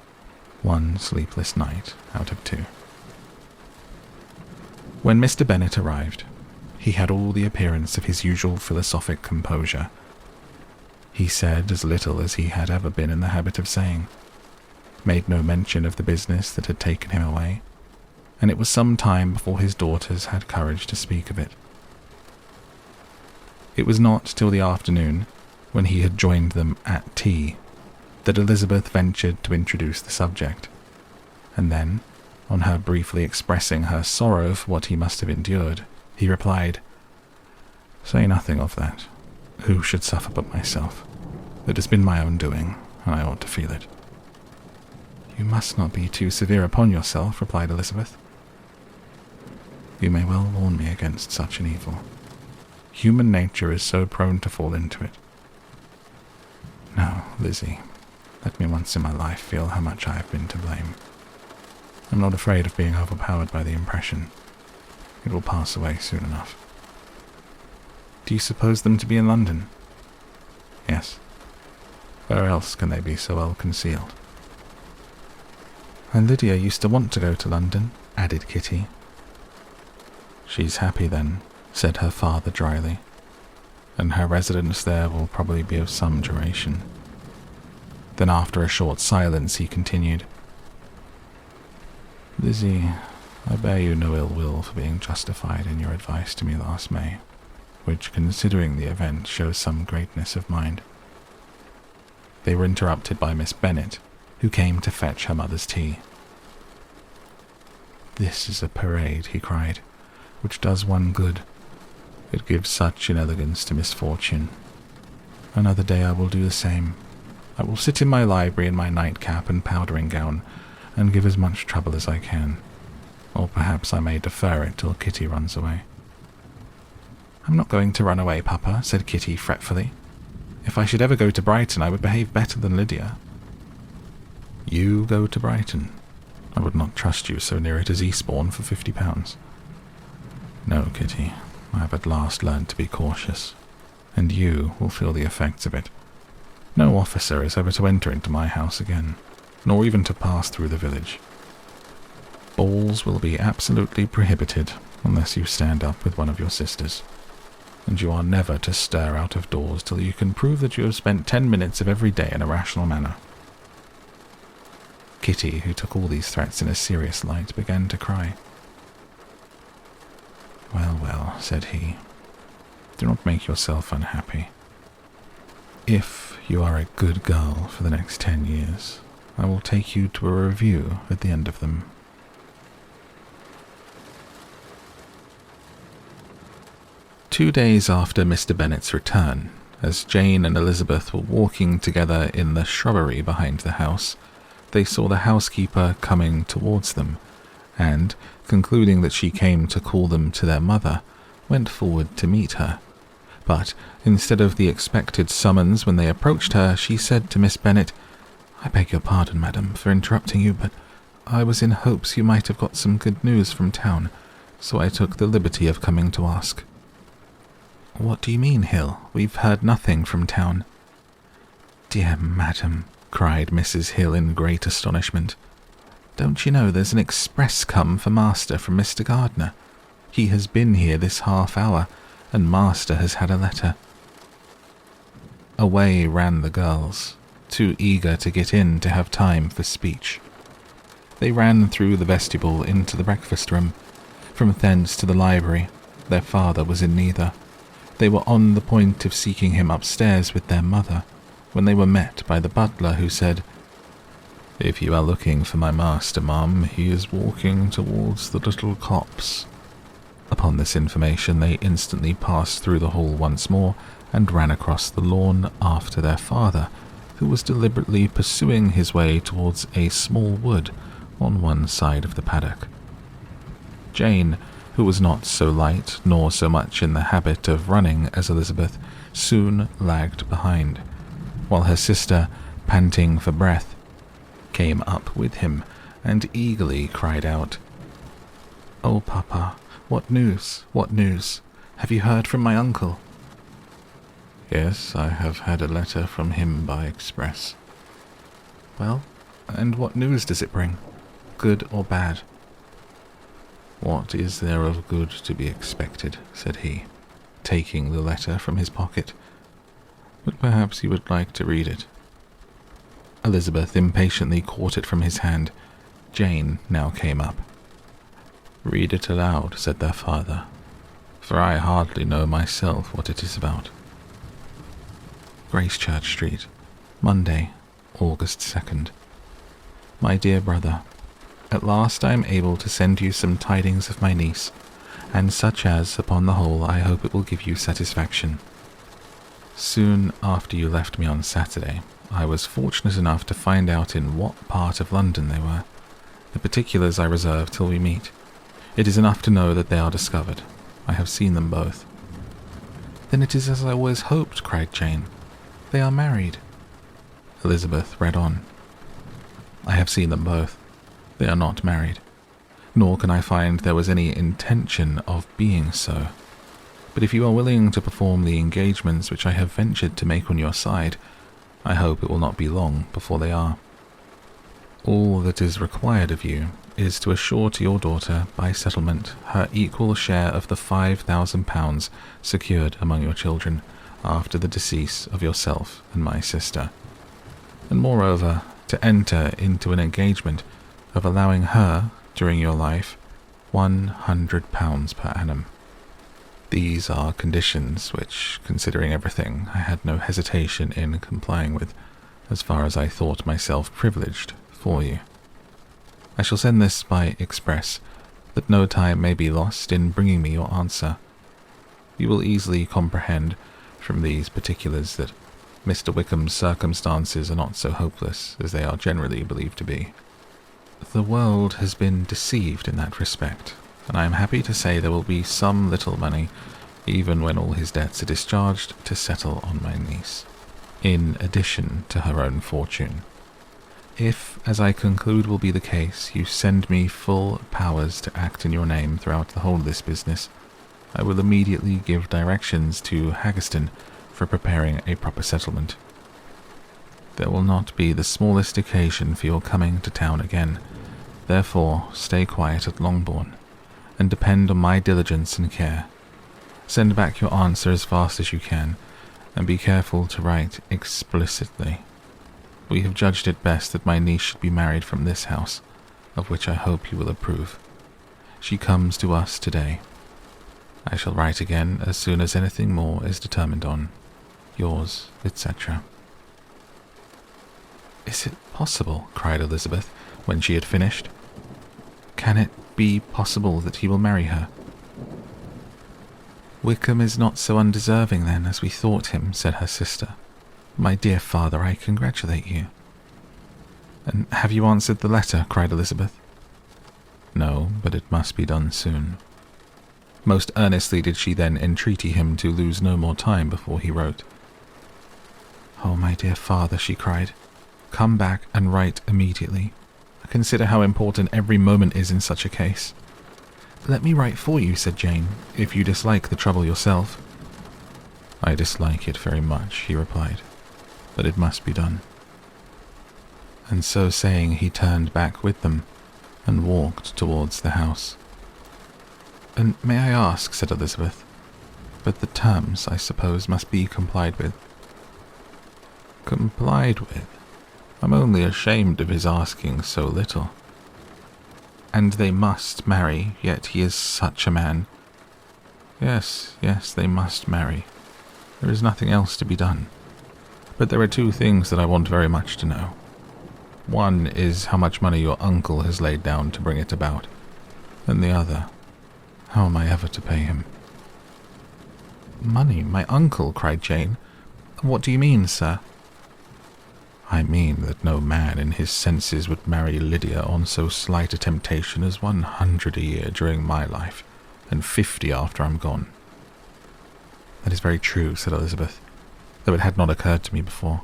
one sleepless night out of 2. When Mr. Bennet arrived, he had all the appearance of his usual philosophic composure. He said as little as he had ever been in the habit of saying, made no mention of the business that had taken him away, and it was some time before his daughters had courage to speak of it. It was not till the afternoon, when he had joined them at tea, that Elizabeth ventured to introduce the subject, and then, on her briefly expressing her sorrow for what he must have endured, he replied, "Say nothing of that. Who should suffer but myself? It has been my own doing, and I ought to feel it." "You must not be too severe upon yourself," replied Elizabeth. "You may well warn me against such an evil. Human nature is so prone to fall into it. No, Lizzie, let me once in my life feel how much I have been to blame. I'm not afraid of being overpowered by the impression. It will pass away soon enough." "Do you suppose them to be in London?" "Yes. Where else can they be so well concealed?" "And Lydia used to want to go to London," added Kitty. "She's happy then," said her father dryly, "and her residence there will probably be of some duration." Then after a short silence he continued, "Lizzie, I bear you no ill will for being justified in your advice to me last May, which, considering the event, shows some greatness of mind." They were interrupted by Miss Bennet, who came to fetch her mother's tea. "This is a parade," he cried, "which does one good. It gives such an elegance to misfortune. Another day I will do the same. I will sit in my library in my nightcap and powdering gown, and give as much trouble as I can. Or perhaps I may defer it till Kitty runs away." "I'm not going to run away, Papa," said Kitty fretfully. "If I should ever go to Brighton, I would behave better than Lydia." "You go to Brighton? I would not trust you so near it as Eastbourne for £50. No, Kitty, I have at last learned to be cautious, and you will feel the effects of it. No officer is ever to enter into my house again, nor even to pass through the village. Balls will be absolutely prohibited unless you stand up with one of your sisters, and you are never to stir out of doors till you can prove that you have spent 10 minutes of every day in a rational manner." Kitty, who took all these threats in a serious light, began to cry. "Well, well," said he, "do not make yourself unhappy. If you are a good girl for the next 10 years, I will take you to a review at the end of them." Two days after Mr. Bennet's return, as Jane and Elizabeth were walking together in the shrubbery behind the house, they saw the housekeeper coming towards them, and, concluding that she came to call them to their mother, went forward to meet her. But, instead of the expected summons when they approached her, she said to Miss Bennet, "I beg your pardon, madam, for interrupting you, but I was in hopes you might have got some good news from town, so I took the liberty of coming to ask." "What do you mean, Hill? We've heard nothing from town." "Dear madam," cried Mrs. Hill in great astonishment, "don't you know there's an express come for master from Mr. Gardner? He has been here this half hour, and master has had a letter." Away ran the girls, too eager to get in to have time for speech. They ran through the vestibule into the breakfast room. From thence to the library. Their father was in neither. They were on the point of seeking him upstairs with their mother, when they were met by the butler, who said, "If you are looking for my master, ma'am, he is walking towards the little copse." Upon this information, they instantly passed through the hall once more and ran across the lawn after their father, who was deliberately pursuing his way towards a small wood on one side of the paddock. Jane, who was not so light nor so much in the habit of running as Elizabeth, soon lagged behind, while her sister, panting for breath, came up with him and eagerly cried out, "Oh, Papa, what news? What news? Have you heard from my uncle?" "Yes, I have had a letter from him by express." "Well, and what news does it bring? Good or bad?" "What is there of good to be expected?" said he, taking the letter from his pocket. "But perhaps you would like to read it." Elizabeth impatiently caught it from his hand. Jane now came up. "Read it aloud," said their father, "for I hardly know myself what it is about." Gracechurch Street, Monday, August 2nd. My dear brother, at last I am able to send you some tidings of my niece, and such as, upon the whole, I hope it will give you satisfaction. Soon after you left me on Saturday, I was fortunate enough to find out in what part of London they were. The particulars I reserve till we meet. It is enough to know that they are discovered. I have seen them both. "Then it is as I always hoped," cried Jane. "They are married." Elizabeth read on. "I have seen them both. They are not married, nor can I find there was any intention of being so. But if you are willing to perform the engagements which I have ventured to make on your side, I hope it will not be long before they are. All that is required of you is to assure to your daughter, by settlement, her equal share of the £5,000 secured among your children after the decease of yourself and my sister, and moreover to enter into an engagement of allowing her, during your life, £100 per annum. These are conditions which, considering everything, I had no hesitation in complying with, as far as I thought myself privileged for you. I shall send this by express, that no time may be lost in bringing me your answer. You will easily comprehend from these particulars that Mr. Wickham's circumstances are not so hopeless as they are generally believed to be. The world has been deceived in that respect, and I am happy to say there will be some little money, even when all his debts are discharged, to settle on my niece, in addition to her own fortune. If, as I conclude will be the case, you send me full powers to act in your name throughout the whole of this business, I will immediately give directions to Haggerston for preparing a proper settlement. There will not be the smallest occasion for your coming to town again. Therefore, stay quiet at Longbourn, and depend on my diligence and care. Send back your answer as fast as you can, and be careful to write explicitly. We have judged it best that my niece should be married from this house, of which I hope you will approve. She comes to us today. I shall write again as soon as anything more is determined on. Yours, etc. "Is it possible?" cried Elizabeth, when she had finished. "Can it be possible that he will marry her?" "Wickham is not so undeserving, then, as we thought him," said her sister. "My dear father, I congratulate you." "And have you answered the letter?" cried Elizabeth. "No, but it must be done soon." Most earnestly did she then entreaty him to lose no more time before he wrote. "Oh, my dear father," she cried, "come back and write immediately. Consider how important every moment is in such a case." "Let me write for you," said Jane, "if you dislike the trouble yourself." "I dislike it very much," he replied, "but it must be done." And so saying, he turned back with them and walked towards the house. "And may I ask," said Elizabeth, "but the terms, I suppose, must be complied with." "Complied with? I'm only ashamed of his asking so little." "And they must marry, yet he is such a man." Yes, they must marry. There is nothing else to be done. But there are two things that I want very much to know. One is how much money your uncle has laid down to bring it about, and the other, how am I ever to pay him?" "Money? My uncle?" cried Jane. "What do you mean, sir?" "I mean that no man in his senses would marry Lydia on so slight a temptation as 100 a year during my life, and 50 after I'm gone." "That is very true," said Elizabeth, "though it had not occurred to me before.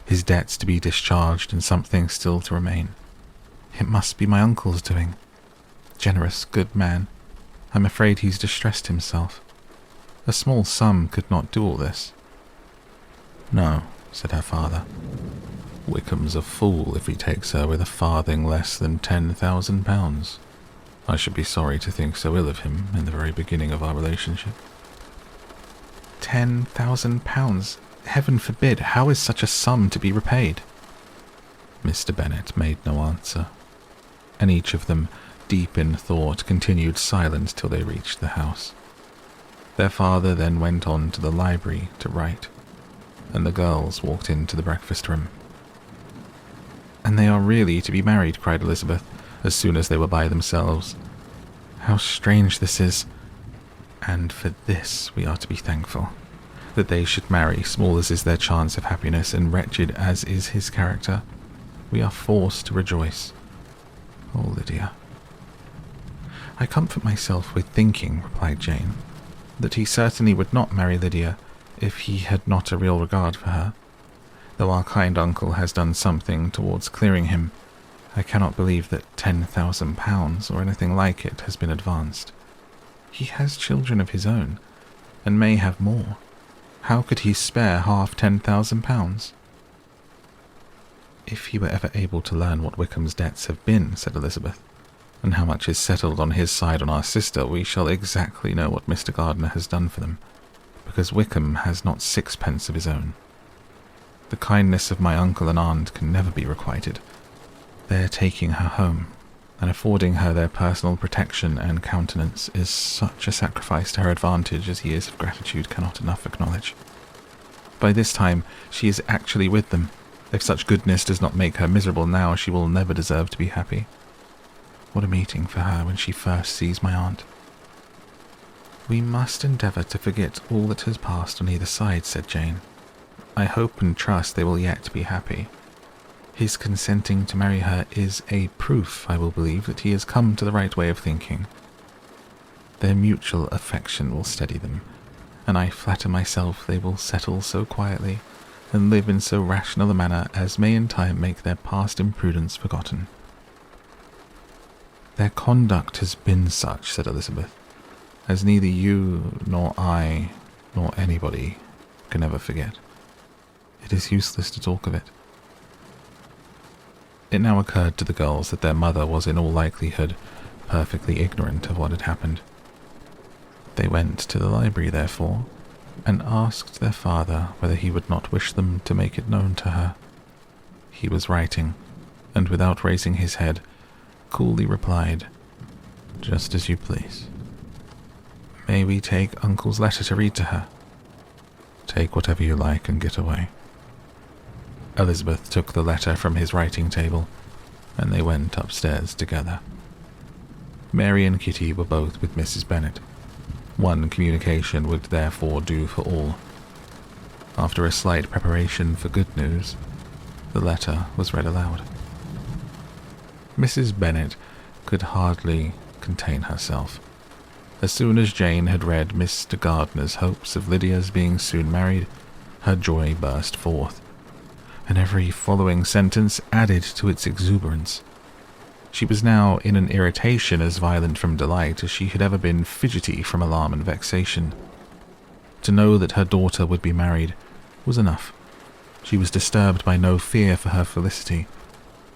His debts to be discharged and something still to remain. It must be my uncle's doing. Generous, good man. I'm afraid he's distressed himself. A small sum could not do all this." "No," said her father. "Wickham's a fool if he takes her with a farthing less than £10,000. I should be sorry to think so ill of him in the very beginning of our relationship." £10,000? Heaven forbid! How is such a sum to be repaid?" Mr. Bennet made no answer, and each of them, deep in thought, continued silent till they reached the house. Their father then went on to the library to write, and the girls walked into the breakfast room. "And they are really to be married," cried Elizabeth, as soon as they were by themselves. "How strange this is! And for this we are to be thankful, that they should marry, small as is their chance of happiness, and wretched as is his character. We are forced to rejoice. Oh, Lydia." "I comfort myself with thinking," replied Jane, "that he certainly would not marry Lydia if he had not a real regard for her. Though our kind uncle has done something towards clearing him, I cannot believe that £10,000 or anything like it has been advanced. He has children of his own, and may have more. How could he spare half £10,000? "If he were ever able to learn what Wickham's debts have been," said Elizabeth, "and how much is settled on his side on our sister, we shall exactly know what Mr. Gardner has done for them, because Wickham has not sixpence of his own. The kindness of my uncle and aunt can never be requited. Their taking her home, and affording her their personal protection and countenance, is such a sacrifice to her advantage as years of gratitude cannot enough acknowledge. By this time she is actually with them. If such goodness does not make her miserable now, she will never deserve to be happy. What a meeting for her when she first sees my aunt." "We must endeavour to forget all that has passed on either side," said Jane. "I hope and trust they will yet be happy. His consenting to marry her is a proof, I will believe, that he has come to the right way of thinking. Their mutual affection will steady them, and I flatter myself they will settle so quietly, and live in so rational a manner as may in time make their past imprudence forgotten." "Their conduct has been such," said Elizabeth, "as neither you nor I nor anybody can ever forget. It is useless to talk of it." It now occurred to the girls that their mother was in all likelihood perfectly ignorant of what had happened. They went to the library, therefore, and asked their father whether he would not wish them to make it known to her. He was writing, and without raising his head, coolly replied, "Just as you please." "May we take Uncle's letter to read to her?" "Take whatever you like and get away." Elizabeth took the letter from his writing table, and they went upstairs together. Mary and Kitty were both with Mrs. Bennet. One communication would therefore do for all. After a slight preparation for good news, the letter was read aloud. Mrs. Bennet could hardly contain herself. As soon as Jane had read Mr. Gardner's hopes of Lydia's being soon married, her joy burst forth, and every following sentence added to its exuberance. She was now in an irritation as violent from delight as she had ever been fidgety from alarm and vexation. To know that her daughter would be married was enough. She was disturbed by no fear for her felicity,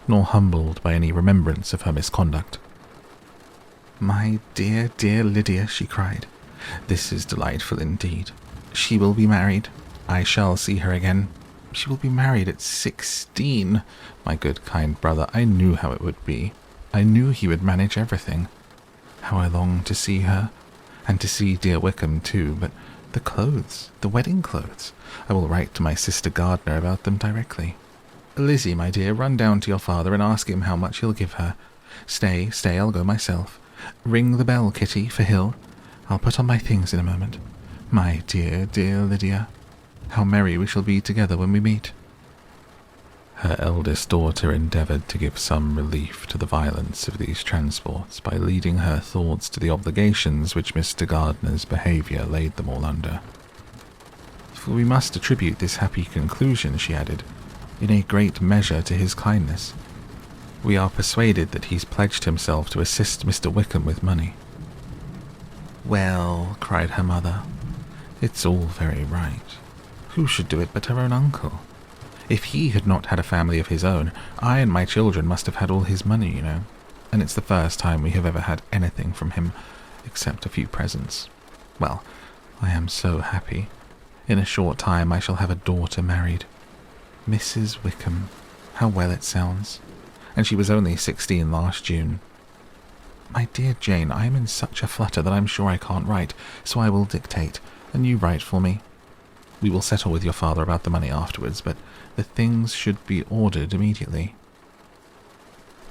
nor humbled by any remembrance of her misconduct. "My dear, dear Lydia," she cried, "this is delightful indeed. She will be married. I shall see her again. She will be married at 16. My good, kind brother, I knew how it would be. I knew he would manage everything. How I long to see her, And to see dear Wickham too, but the clothes, the wedding clothes. I will write to my sister Gardner about them directly. Lizzie, my dear, run down to your father and ask him how much he'll give her. Stay, I'll go myself. Ring the bell, Kitty, for Hill. I'll put on my things in a moment. My dear, dear Lydia, how merry we shall be together when we meet." Her eldest daughter endeavoured to give some relief to the violence of these transports by leading her thoughts to the obligations which Mr. Gardner's behaviour laid them all under. "For we must attribute this happy conclusion," she added, "in a great measure to his kindness. We are persuaded that he's pledged himself to assist Mr. Wickham with money." "Well," cried her mother, "it's all very right. Who should do it but her own uncle? If he had not had a family of his own, I and my children must have had all his money, you know, and it's the first time we have ever had anything from him, except a few presents. Well, I am so happy. In a short time I shall have a daughter married. Mrs. Wickham, how well it sounds. And she was only 16 last June. My dear Jane, I am in such a flutter that I'm sure I can't write, so I will dictate, and you write for me. We will settle with your father about the money afterwards, but the things should be ordered immediately."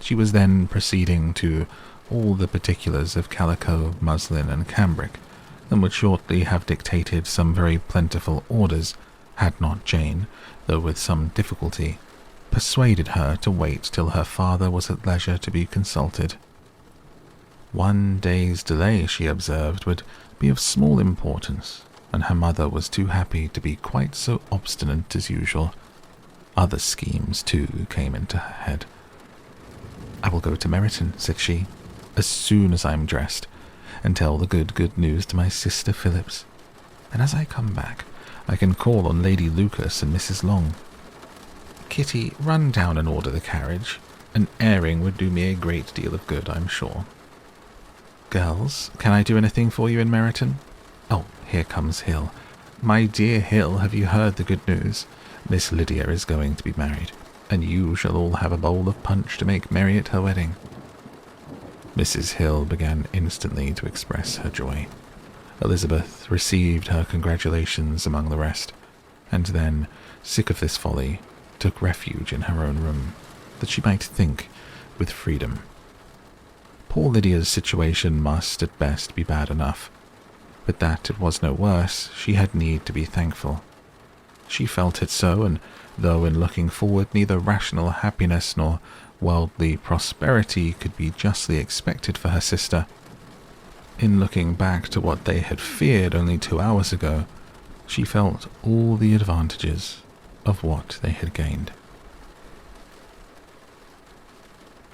She was then proceeding to all the particulars of calico, muslin, and cambric, and would shortly have dictated some very plentiful orders, had not Jane, though with some difficulty, persuaded her to wait till her father was at leisure to be consulted. One day's delay, she observed, would be of small importance, and her mother was too happy to be quite so obstinate as usual. Other schemes, too, came into her head. "I will go to Meryton," said she, "as soon as I'm dressed, and tell the good news to my sister Phillips. And as I come back, I can call on Lady Lucas and Mrs. Long. Kitty, run down and order the carriage. An airing would do me a great deal of good, I'm sure. Girls, can I do anything for you in Meryton? Oh, here comes Hill. My dear Hill, have you heard the good news? Miss Lydia is going to be married, and you shall all have a bowl of punch to make merry at her wedding." Mrs. Hill began instantly to express her joy. Elizabeth received her congratulations among the rest, and then, sick of this folly, took refuge in her own room, that she might think with freedom. Poor Lydia's situation must at best be bad enough, but that it was no worse, she had need to be thankful. She felt it so, and though in looking forward neither rational happiness nor worldly prosperity could be justly expected for her sister, in looking back to what they had feared only 2 hours ago, she felt all the advantages of what they had gained.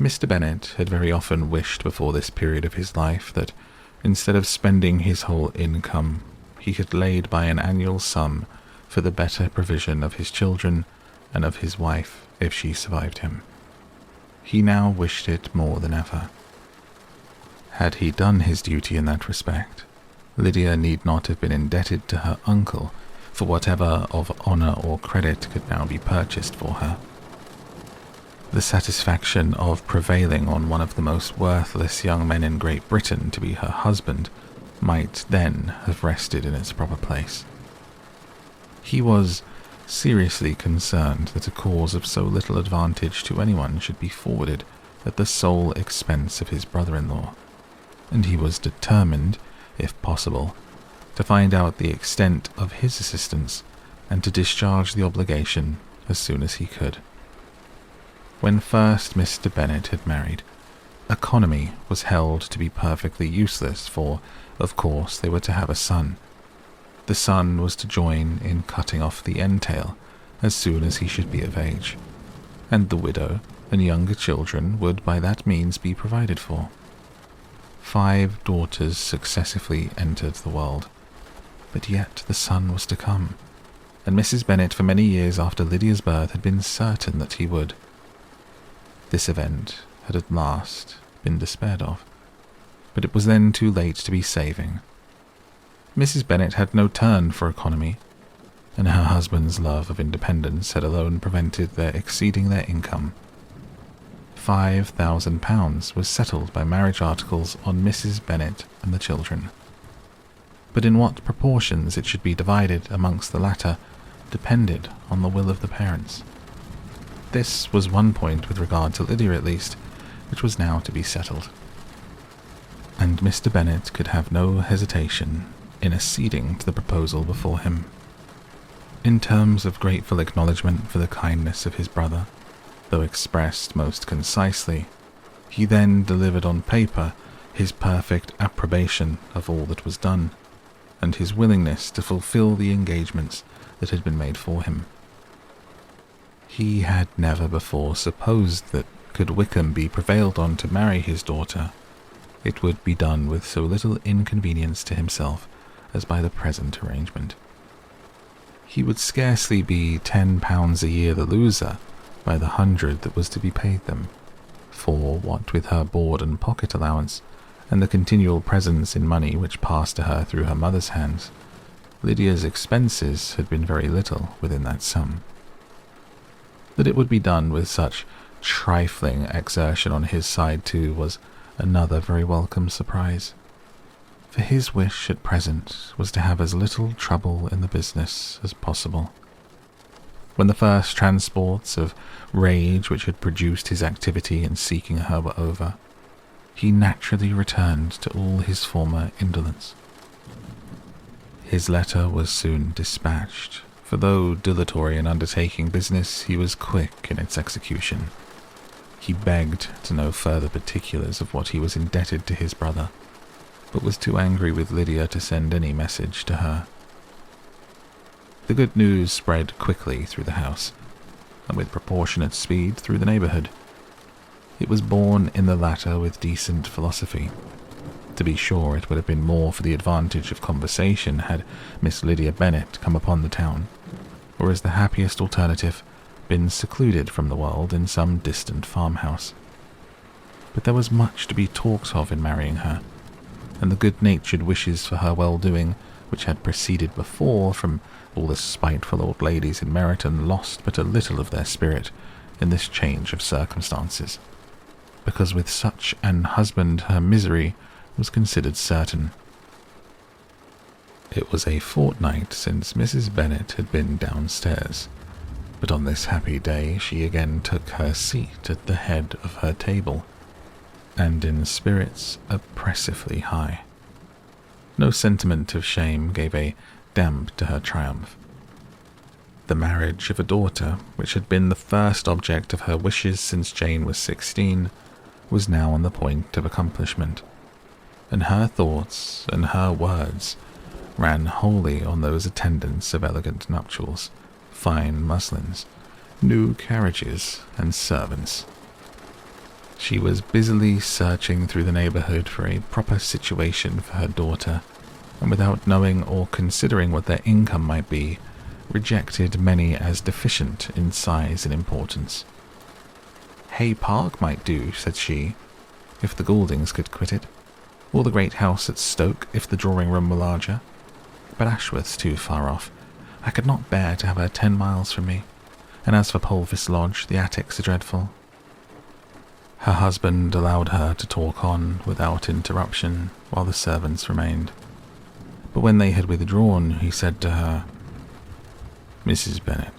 Mr. Bennet had very often wished before this period of his life that, instead of spending his whole income, he had laid by an annual sum for the better provision of his children and of his wife if she survived him. He now wished it more than ever. Had he done his duty in that respect, Lydia need not have been indebted to her uncle for whatever of honour or credit could now be purchased for her. The satisfaction of prevailing on one of the most worthless young men in Great Britain to be her husband might then have rested in its proper place. He was seriously concerned that a cause of so little advantage to anyone should be forwarded at the sole expense of his brother-in-law, and he was determined, if possible, to find out the extent of his assistance and to discharge the obligation as soon as he could. When first Mr. Bennet had married, economy was held to be perfectly useless, for, of course, they were to have a son. The son was to join in cutting off the entail as soon as he should be of age, and the widow and younger children would by that means be provided for. 5 daughters successively entered the world, but yet the son was to come, and Mrs. Bennet for many years after Lydia's birth had been certain that he would. This event had at last been despaired of, but it was then too late to be saving. Mrs. Bennet had no turn for economy, and her husband's love of independence had alone prevented their exceeding their income. £5,000 was settled by marriage articles on Mrs. Bennet and the children, but in what proportions it should be divided amongst the latter depended on the will of the parents. This was one point with regard to Lydia at least, which was now to be settled. And Mr. Bennet could have no hesitation in acceding to the proposal before him. In terms of grateful acknowledgment for the kindness of his brother, though expressed most concisely, he then delivered on paper his perfect approbation of all that was done, and his willingness to fulfill the engagements that had been made for him. He had never before supposed that, could Wickham be prevailed on to marry his daughter, it would be done with so little inconvenience to himself as by the present arrangement. He would scarcely be £10 a year the loser by the 100 that was to be paid them, for what with her board and pocket allowance, and the continual presents in money which passed to her through her mother's hands, Lydia's expenses had been very little within that sum. That it would be done with such trifling exertion on his side too was another very welcome surprise, for his wish at present was to have as little trouble in the business as possible. When the first transports of rage which had produced his activity in seeking her were over, he naturally returned to all his former indolence. His letter was soon dispatched, for though dilatory in undertaking business, he was quick in its execution. He begged to know further particulars of what he was indebted to his brother, but was too angry with Lydia to send any message to her. The good news spread quickly through the house, and with proportionate speed through the neighbourhood. It was borne in the latter with decent philosophy. To be sure, it would have been more for the advantage of conversation had Miss Lydia Bennet come upon the town, or as the happiest alternative, been secluded from the world in some distant farmhouse. But there was much to be talked of in marrying her, and the good-natured wishes for her well-doing which had proceeded before from all the spiteful old ladies in Meryton lost but a little of their spirit in this change of circumstances, because with such an husband her misery was considered certain. It was a fortnight since Mrs. Bennet had been downstairs, but on this happy day she again took her seat at the head of her table, and in spirits oppressively high. No sentiment of shame gave a damp to her triumph. The marriage of a daughter, which had been the first object of her wishes since Jane was 16, was now on the point of accomplishment, and her thoughts and her words ran wholly on those attendants of elegant nuptials, fine muslins, new carriages, and servants. She was busily searching through the neighbourhood for a proper situation for her daughter, and without knowing or considering what their income might be, rejected many as deficient in size and importance. Hay Park might do, said she, if the Gouldings could quit it, or the great house at Stoke if the drawing-room were larger. But Ashworth's too far off. I could not bear to have her 10 miles from me, and as for Polvis Lodge, the attics are dreadful. Her husband allowed her to talk on without interruption while the servants remained, but when they had withdrawn, he said to her, "Mrs. Bennet,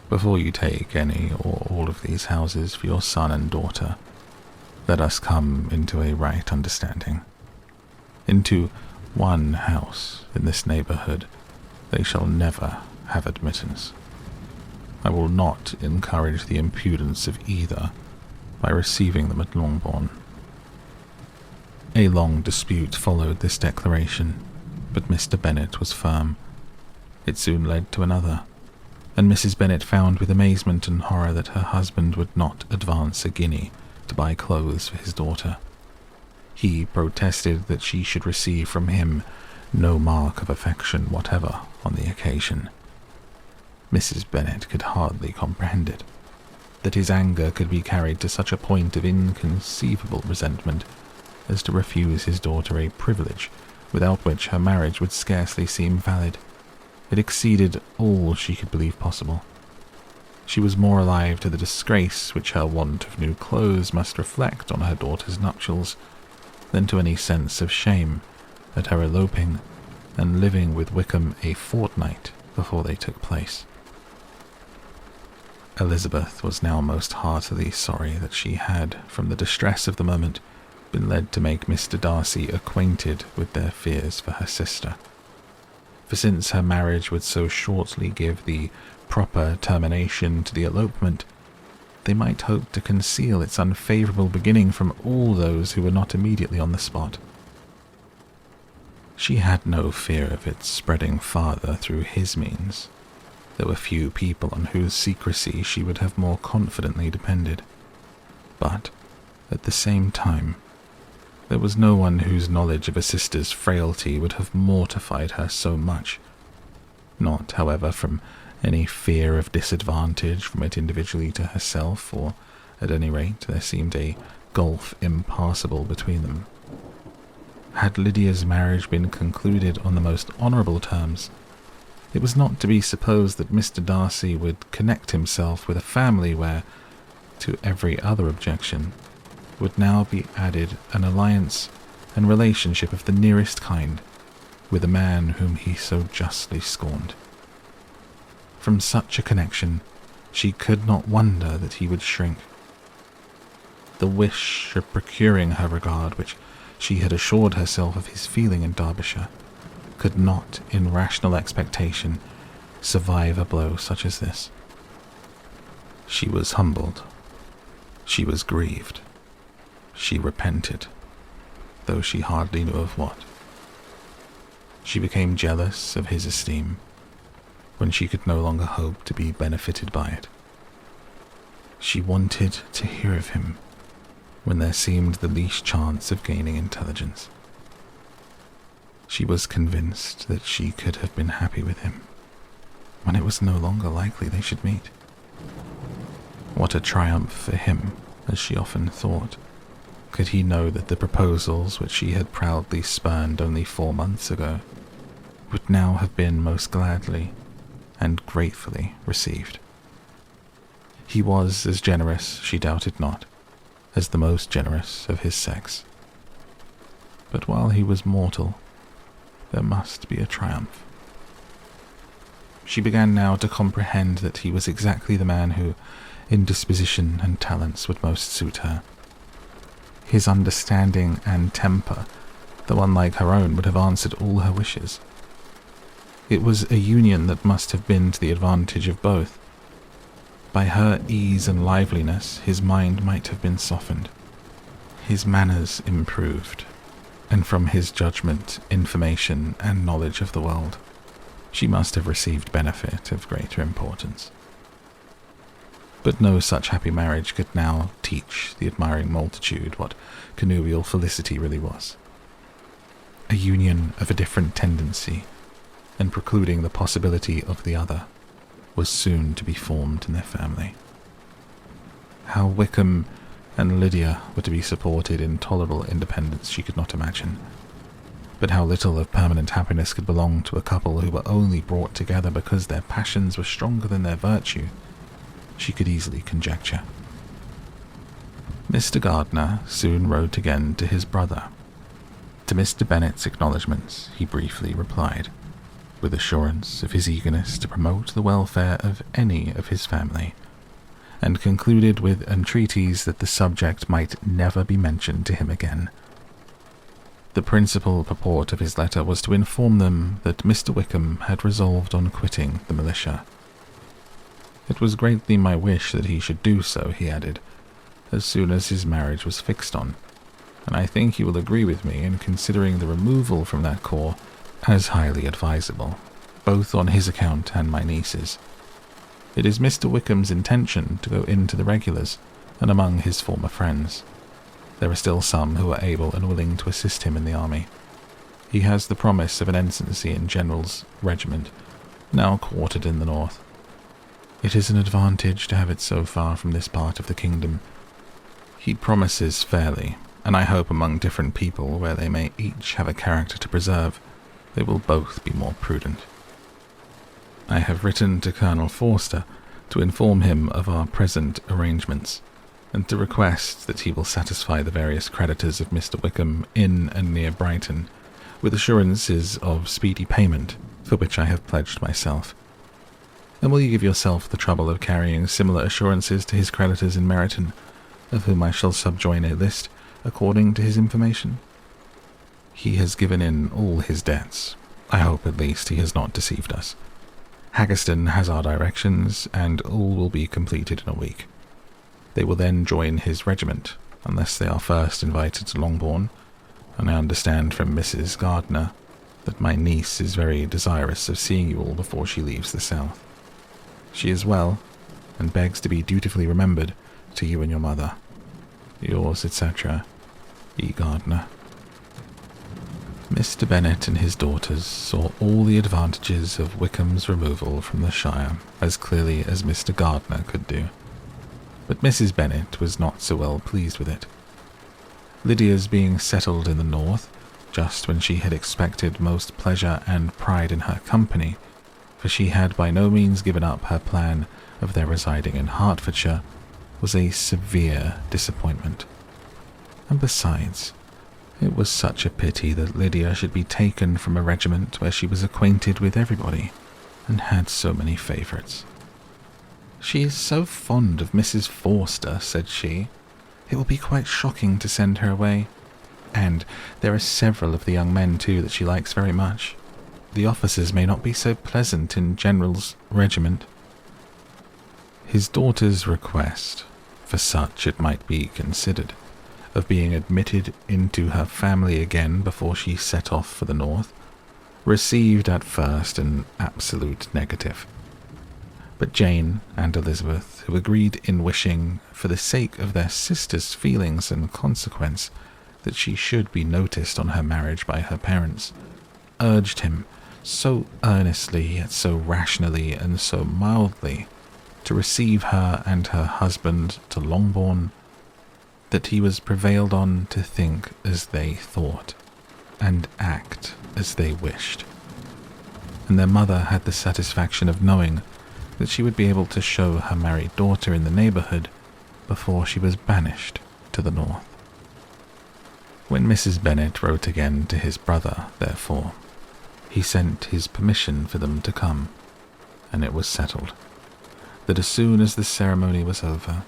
before you take any or all of these houses for your son and daughter, let us come into a right understanding. Into one house in this neighbourhood they shall never have admittance. I will not encourage the impudence of either by receiving them at Longbourn." A long dispute followed this declaration, but Mr. Bennet was firm. It soon led to another, and Mrs. Bennet found with amazement and horror that her husband would not advance a guinea to buy clothes for his daughter. He protested that she should receive from him no mark of affection whatever on the occasion. Mrs. Bennet could hardly comprehend it, that his anger could be carried to such a point of inconceivable resentment as to refuse his daughter a privilege without which her marriage would scarcely seem valid. It exceeded all she could believe possible. She was more alive to the disgrace which her want of new clothes must reflect on her daughter's nuptials than to any sense of shame at her eloping and living with Wickham a fortnight before they took place. Elizabeth was now most heartily sorry that she had, from the distress of the moment, been led to make Mr. Darcy acquainted with their fears for her sister. For since her marriage would so shortly give the proper termination to the elopement, they might hope to conceal its unfavourable beginning from all those who were not immediately on the spot. She had no fear of its spreading farther through his means. There were few people on whose secrecy she would have more confidently depended. But, at the same time, there was no one whose knowledge of a sister's frailty would have mortified her so much. Not, however, from any fear of disadvantage from it individually to herself, or, at any rate, there seemed a gulf impassable between them. Had Lydia's marriage been concluded on the most honourable terms, it was not to be supposed that Mr. Darcy would connect himself with a family where, to every other objection, would now be added an alliance and relationship of the nearest kind with a man whom he so justly scorned. From such a connection, she could not wonder that he would shrink. The wish of procuring her regard, which she had assured herself of his feeling in Derbyshire, could not, in rational expectation, survive a blow such as this. She was humbled. She was grieved. She repented, though she hardly knew of what. She became jealous of his esteem, when she could no longer hope to be benefited by it. She wanted to hear of him, when there seemed the least chance of gaining intelligence. She was convinced that she could have been happy with him, when it was no longer likely they should meet. What a triumph for him, as she often thought, could he know that the proposals which she had proudly spurned only 4 months ago would now have been most gladly and gratefully received. He was as generous, she doubted not, as the most generous of his sex. But while he was mortal, there must be a triumph. She began now to comprehend that he was exactly the man who, in disposition and talents, would most suit her. His understanding and temper, though unlike her own, would have answered all her wishes. It was a union that must have been to the advantage of both. By her ease and liveliness, his mind might have been softened, his manners improved, and from his judgment, information, and knowledge of the world, she must have received benefit of greater importance. But no such happy marriage could now teach the admiring multitude what connubial felicity really was. A union of a different tendency, and precluding the possibility of the other, was soon to be formed in their family. How Wickham and Lydia were to be supported in tolerable independence she could not imagine, but how little of permanent happiness could belong to a couple who were only brought together because their passions were stronger than their virtue, she could easily conjecture. Mr. Gardner soon wrote again to his brother. To Mr. Bennet's acknowledgments he briefly replied, with assurance of his eagerness to promote the welfare of any of his family, and concluded with entreaties that the subject might never be mentioned to him again. The principal purport of his letter was to inform them that Mr. Wickham had resolved on quitting the militia. It was greatly my wish that he should do so, he added, as soon as his marriage was fixed on, and I think he will agree with me in considering the removal from that corps as highly advisable, both on his account and my niece's. It is Mr. Wickham's intention to go into the regulars, and among his former friends. There are still some who are able and willing to assist him in the army. He has the promise of an ensigncy in General's regiment, now quartered in the north. It is an advantage to have it so far from this part of the kingdom. He promises fairly, and I hope among different people, where they may each have a character to preserve, they will both be more prudent. I have written to Colonel Forster to inform him of our present arrangements, and to request that he will satisfy the various creditors of Mr. Wickham in and near Brighton with assurances of speedy payment, for which I have pledged myself. And will you give yourself the trouble of carrying similar assurances to his creditors in Meryton, of whom I shall subjoin a list according to his information? He has given in all his debts. I hope at least he has not deceived us. Haggerston has our directions, and all will be completed in a week. They will then join his regiment, unless they are first invited to Longbourn, and I understand from Mrs. Gardner that my niece is very desirous of seeing you all before she leaves the south. She is well, and begs to be dutifully remembered to you and your mother. Yours, etc., E. Gardner. Mr. Bennet and his daughters saw all the advantages of Wickham's removal from the Shire as clearly as Mr. Gardner could do, but Mrs. Bennet was not so well pleased with it. Lydia's being settled in the north, just when she had expected most pleasure and pride in her company, for she had by no means given up her plan of their residing in Hertfordshire, was a severe disappointment. And besides, it was such a pity that Lydia should be taken from a regiment where she was acquainted with everybody, and had so many favourites. "She is so fond of Mrs. Forster," said she. "It will be quite shocking to send her away. And there are several of the young men, too, that she likes very much. The officers may not be so pleasant in General's regiment." His daughter's request, for such it might be considered, of being admitted into her family again before she set off for the north, received at first an absolute negative. But Jane and Elizabeth, who agreed in wishing, for the sake of their sister's feelings and consequence, that she should be noticed on her marriage by her parents, urged him so earnestly yet so rationally and so mildly to receive her and her husband to Longbourn, that he was prevailed on to think as they thought, and act as they wished. And their mother had the satisfaction of knowing that she would be able to show her married daughter in the neighbourhood before she was banished to the north. When Mrs. Bennet wrote again to his brother, therefore, he sent his permission for them to come, and it was settled that as soon as the ceremony was over,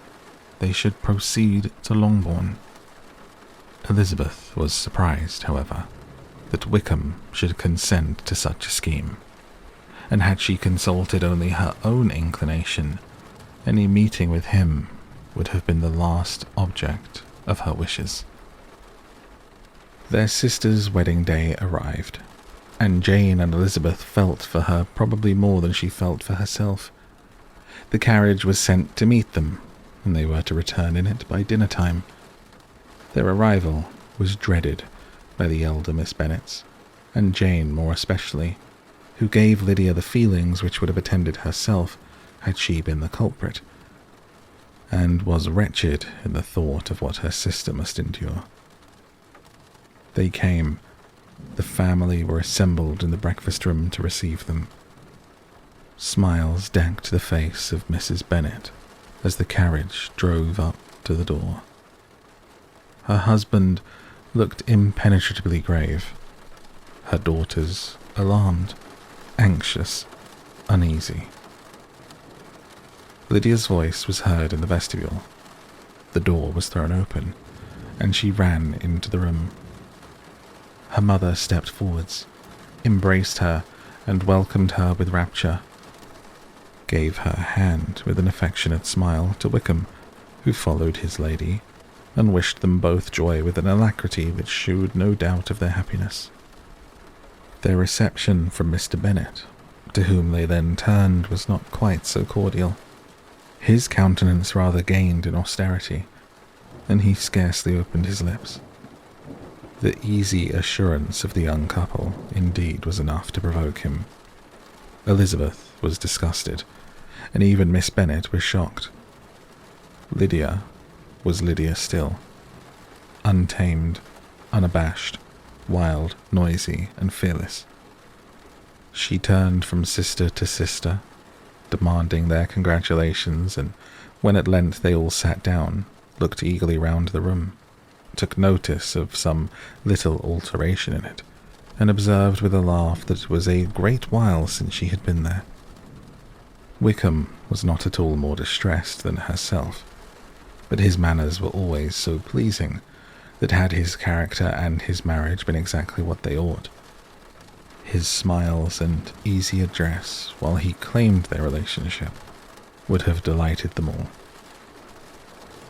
they should proceed to Longbourn. Elizabeth was surprised, however, that Wickham should consent to such a scheme, and had she consulted only her own inclination, any meeting with him would have been the last object of her wishes. Their sister's wedding day arrived, and Jane and Elizabeth felt for her probably more than she felt for herself. The carriage was sent to meet them, and they were to return in it by dinner time. Their arrival was dreaded by the elder Miss Bennets, and Jane more especially, who gave Lydia the feelings which would have attended herself had she been the culprit, and was wretched in the thought of what her sister must endure. They came. The family were assembled in the breakfast-room to receive them. Smiles decked the face of Mrs. Bennet as the carriage drove up to the door. Her husband looked impenetrably grave, her daughters alarmed, anxious, uneasy. Lydia's voice was heard in the vestibule. The door was thrown open, and she ran into the room. Her mother stepped forwards, embraced her, and welcomed her with rapture, gave her hand with an affectionate smile to Wickham, who followed his lady, and wished them both joy with an alacrity which shewed no doubt of their happiness. Their reception from Mr. Bennet, to whom they then turned, was not quite so cordial. His countenance rather gained in austerity, and he scarcely opened his lips. The easy assurance of the young couple, indeed, was enough to provoke him. Elizabeth was disgusted, and even Miss Bennet was shocked. Lydia was Lydia still, untamed, unabashed, wild, noisy, and fearless. She turned from sister to sister, demanding their congratulations, and when at length they all sat down, looked eagerly round the room, took notice of some little alteration in it, and observed with a laugh that it was a great while since she had been there. Wickham was not at all more distressed than herself, but his manners were always so pleasing that had his character and his marriage been exactly what they ought, his smiles and easy address, while he claimed their relationship, would have delighted them all.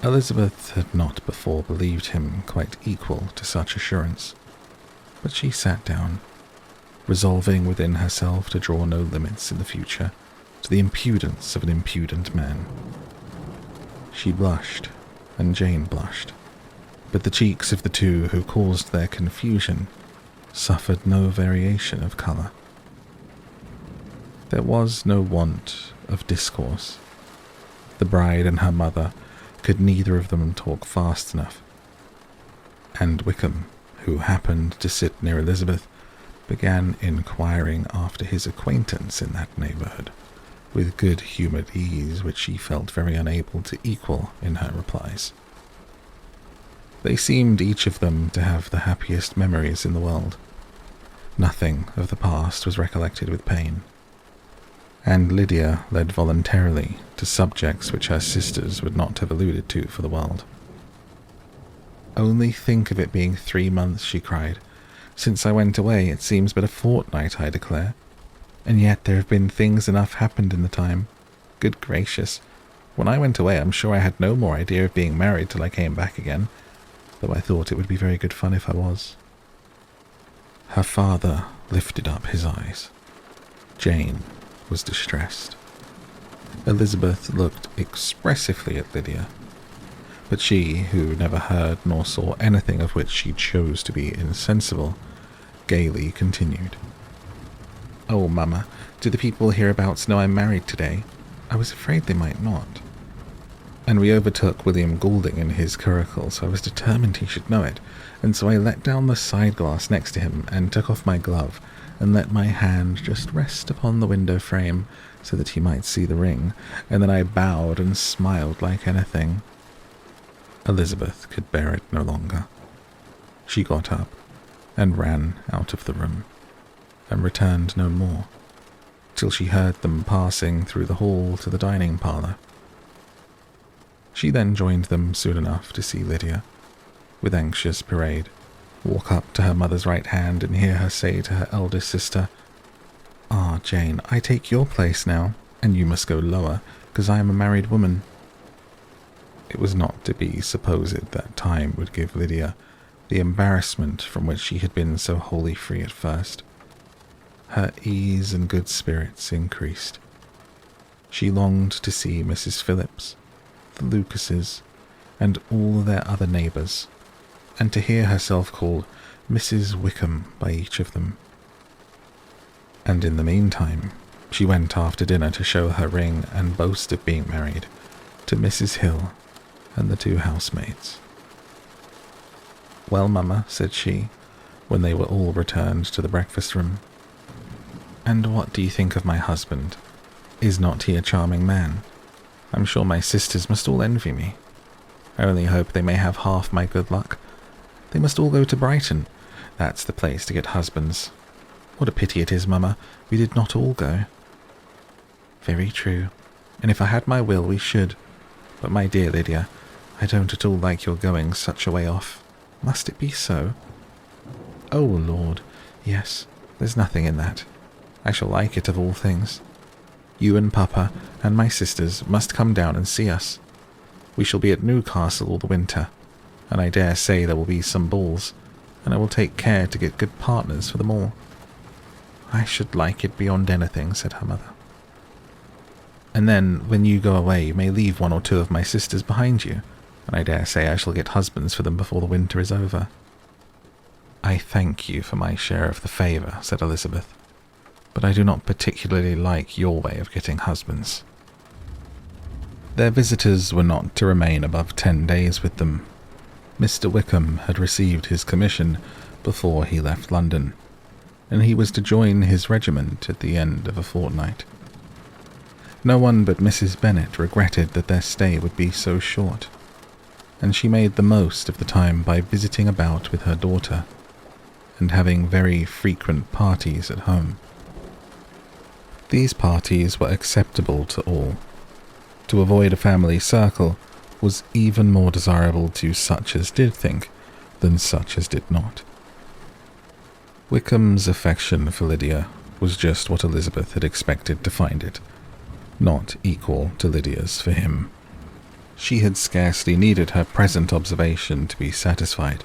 Elizabeth had not before believed him quite equal to such assurance, but she sat down, resolving within herself to draw no limits in the future to the impudence of an impudent man. She blushed, and Jane blushed, but the cheeks of the two who caused their confusion suffered no variation of colour. There was no want of discourse. The bride and her mother could neither of them talk fast enough, and Wickham, who happened to sit near Elizabeth, began inquiring after his acquaintance in that neighbourhood, with good-humoured ease which she felt very unable to equal in her replies. They seemed each of them to have the happiest memories in the world. Nothing of the past was recollected with pain, and Lydia led voluntarily to subjects which her sisters would not have alluded to for the world. "Only think of it being 3 months," she cried. "Since I went away, it seems but a fortnight, I declare. And yet there have been things enough happened in the time. Good gracious! When I went away, I'm sure I had no more idea of being married till I came back again, though I thought it would be very good fun if I was." Her father lifted up his eyes. Jane was distressed. Elizabeth looked expressively at Lydia, but she, who never heard nor saw anything of which she chose to be insensible, gaily continued. "Oh, Mamma, do the people hereabouts know I'm married today? I was afraid they might not. And we overtook William Goulding in his curricle, so I was determined he should know it, and so I let down the side glass next to him and took off my glove and let my hand just rest upon the window frame so that he might see the ring, and then I bowed and smiled like anything." Elizabeth could bear it no longer. She got up and ran out of the room, and returned no more, till she heard them passing through the hall to the dining parlour. She then joined them soon enough to see Lydia, with anxious parade, walk up to her mother's right hand and hear her say to her eldest sister, "Ah, Jane, I take your place now, and you must go lower, 'cause I am a married woman." It was not to be supposed that time would give Lydia the embarrassment from which she had been so wholly free at first. Her ease and good spirits increased. She longed to see Mrs. Phillips, the Lucases, and all their other neighbours, and to hear herself called Mrs. Wickham by each of them. And in the meantime, she went after dinner to show her ring and boast of being married to Mrs. Hill and the 2 housemaids. "Well, Mamma," said she, when they were all returned to the breakfast-room, "and what do you think of my husband? Is not he a charming man? I'm sure my sisters must all envy me. I only hope they may have half my good luck. They must all go to Brighton. That's the place to get husbands. What a pity it is, Mamma, we did not all go." "Very true, and if I had my will we should. But my dear Lydia, I don't at all like your going such a way off. Must it be so?" "Oh, Lord, yes, there's nothing in that. I shall like it of all things. You and Papa and my sisters must come down and see us. We shall be at Newcastle all the winter, and I dare say there will be some balls, and I will take care to get good partners for them all." "I should like it beyond anything," said her mother. "And then, when you go away, you may leave 1 or 2 of my sisters behind you, and I dare say I shall get husbands for them before the winter is over." "I thank you for my share of the favour," said Elizabeth, "but I do not particularly like your way of getting husbands." Their visitors were not to remain above 10 days with them. Mr. Wickham had received his commission before he left London, and he was to join his regiment at the end of a fortnight. No one but Mrs. Bennet regretted that their stay would be so short, and she made the most of the time by visiting about with her daughter, and having very frequent parties at home. These parties were acceptable to all. To avoid a family circle was even more desirable to such as did think than such as did not. Wickham's affection for Lydia was just what Elizabeth had expected to find it, not equal to Lydia's for him. She had scarcely needed her present observation to be satisfied,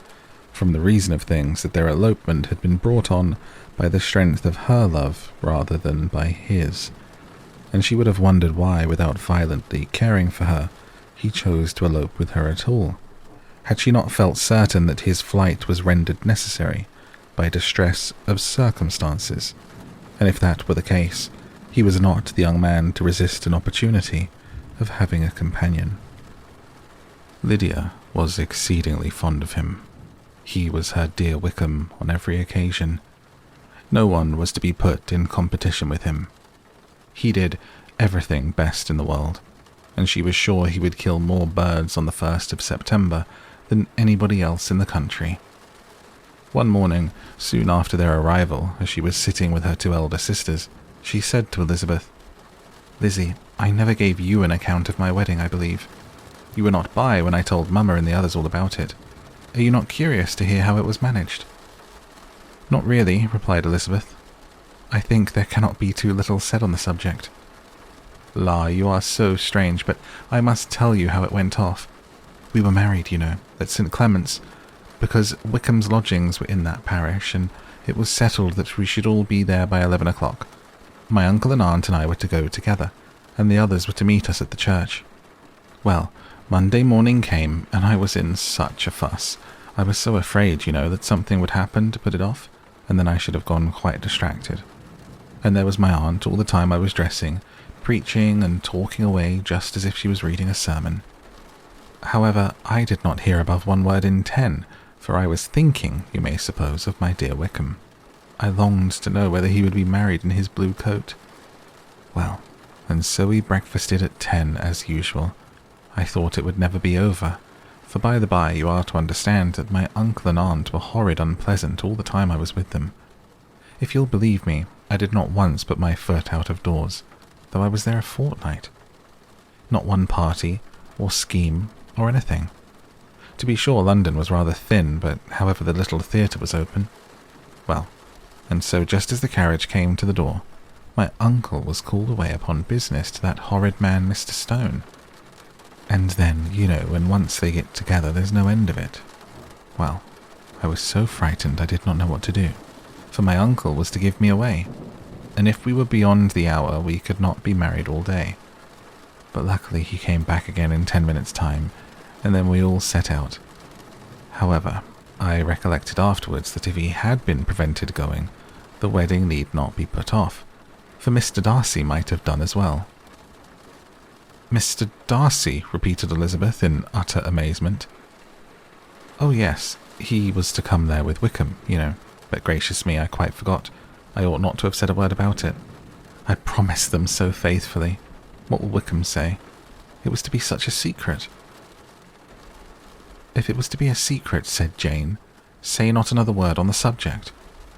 from the reason of things that their elopement had been brought on by the strength of her love rather than by his, and she would have wondered why, without violently caring for her, he chose to elope with her at all, had she not felt certain that his flight was rendered necessary by distress of circumstances, and if that were the case, he was not the young man to resist an opportunity of having a companion. Lydia was exceedingly fond of him. He was her dear Wickham on every occasion. No one was to be put in competition with him. He did everything best in the world, and she was sure he would kill more birds on the 1st of September than anybody else in the country. One morning, soon after their arrival, as she was sitting with her 2 elder sisters, she said to Elizabeth, "Lizzie, I never gave you an account of my wedding, I believe. You were not by when I told Mama and the others all about it. Are you not curious to hear how it was managed?" "Not really," replied Elizabeth. "I think there cannot be too little said on the subject." "La, you are so strange, but I must tell you how it went off. We were married, you know, at St. Clement's, because Wickham's lodgings were in that parish, and it was settled that we should all be there by 11 o'clock. My uncle and aunt and I were to go together, and the others were to meet us at the church. Well, Monday morning came, and I was in such a fuss. I was so afraid, you know, that something would happen to put it off, and then I should have gone quite distracted. And there was my aunt all the time I was dressing, preaching and talking away just as if she was reading a sermon. However, I did not hear above 1 word in 10, for I was thinking, you may suppose, of my dear Wickham. I longed to know whether he would be married in his blue coat. Well, and so we breakfasted at 10 as usual. I thought it would never be over, for by the by you are to understand that my uncle and aunt were horrid unpleasant all the time I was with them. If you'll believe me, I did not once put my foot out of doors, though I was there a fortnight. Not one party, or scheme, or anything. To be sure, London was rather thin, but however the little theatre was open. Well, and so just as the carriage came to the door, my uncle was called away upon business to that horrid man Mr. Stone. And then, you know, when once they get together, there's no end of it. Well, I was so frightened I did not know what to do, for my uncle was to give me away, and if we were beyond the hour we could not be married all day. But luckily he came back again in 10 minutes' time, and then we all set out. However, I recollected afterwards that if he had been prevented going, the wedding need not be put off, for Mr. Darcy might have done as well. "Mr. Darcy?" repeated Elizabeth in utter amazement. "Oh yes, he was to come there with Wickham, you know, but gracious me, I quite forgot. I ought not to have said a word about it. I promised them so faithfully. What will Wickham say? It was to be such a secret." "If it was to be a secret," said Jane, "say not another word on the subject.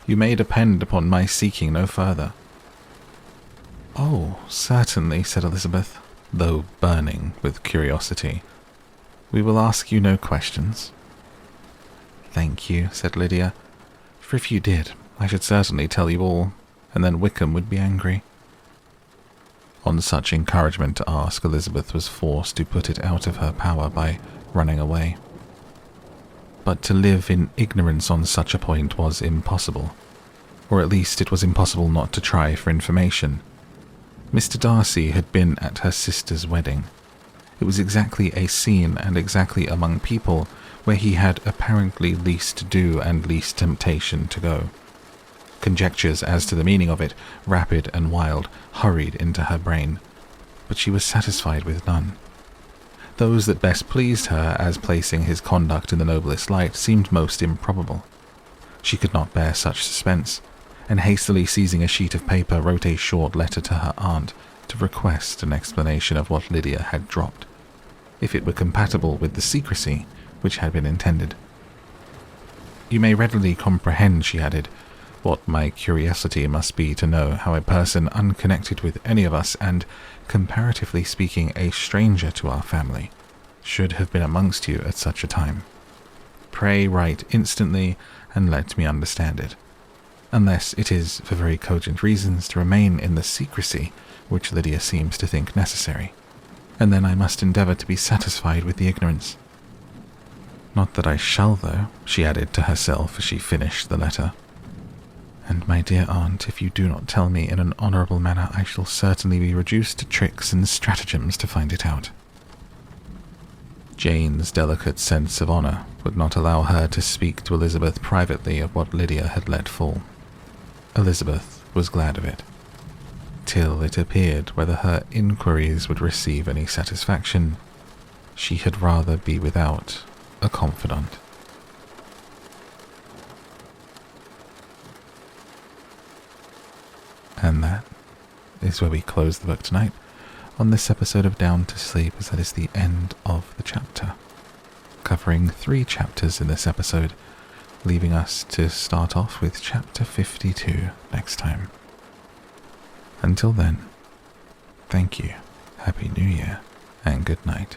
You may depend upon my seeking no further." "Oh, certainly," said Elizabeth, though burning with curiosity. "We will ask you no questions." "Thank you," said Lydia, "for if you did, I should certainly tell you all, and then Wickham would be angry." On such encouragement to ask, Elizabeth was forced to put it out of her power by running away. But to live in ignorance on such a point was impossible, or at least it was impossible not to try for information. Mr. Darcy had been at her sister's wedding. It was exactly a scene and exactly among people where he had apparently least to do and least temptation to go. Conjectures as to the meaning of it, rapid and wild, hurried into her brain, but she was satisfied with none. Those that best pleased her as placing his conduct in the noblest light seemed most improbable. She could not bear such suspense, and hastily seizing a sheet of paper wrote a short letter to her aunt to request an explanation of what Lydia had dropped, if it were compatible with the secrecy which had been intended. You may readily comprehend," she added, "what my curiosity must be to know how a person unconnected with any of us and, comparatively speaking, a stranger to our family, should have been amongst you at such a time. Pray write instantly and let me understand it, unless it is for very cogent reasons to remain in the secrecy which Lydia seems to think necessary, and then I must endeavour to be satisfied with the ignorance. Not that I shall, though," she added to herself as she finished the letter. "And my dear aunt, if you do not tell me in an honourable manner, I shall certainly be reduced to tricks and stratagems to find it out." Jane's delicate sense of honour would not allow her to speak to Elizabeth privately of what Lydia had let fall. Elizabeth was glad of it, till it appeared whether her inquiries would receive any satisfaction, she had rather be without a confidant. And that is where we close the book tonight on this episode of Down to Sleep, as that is the end of the chapter, covering 3 chapters in this episode, leaving us to start off with chapter 52 next time. Until then, thank you, Happy New Year, and good night.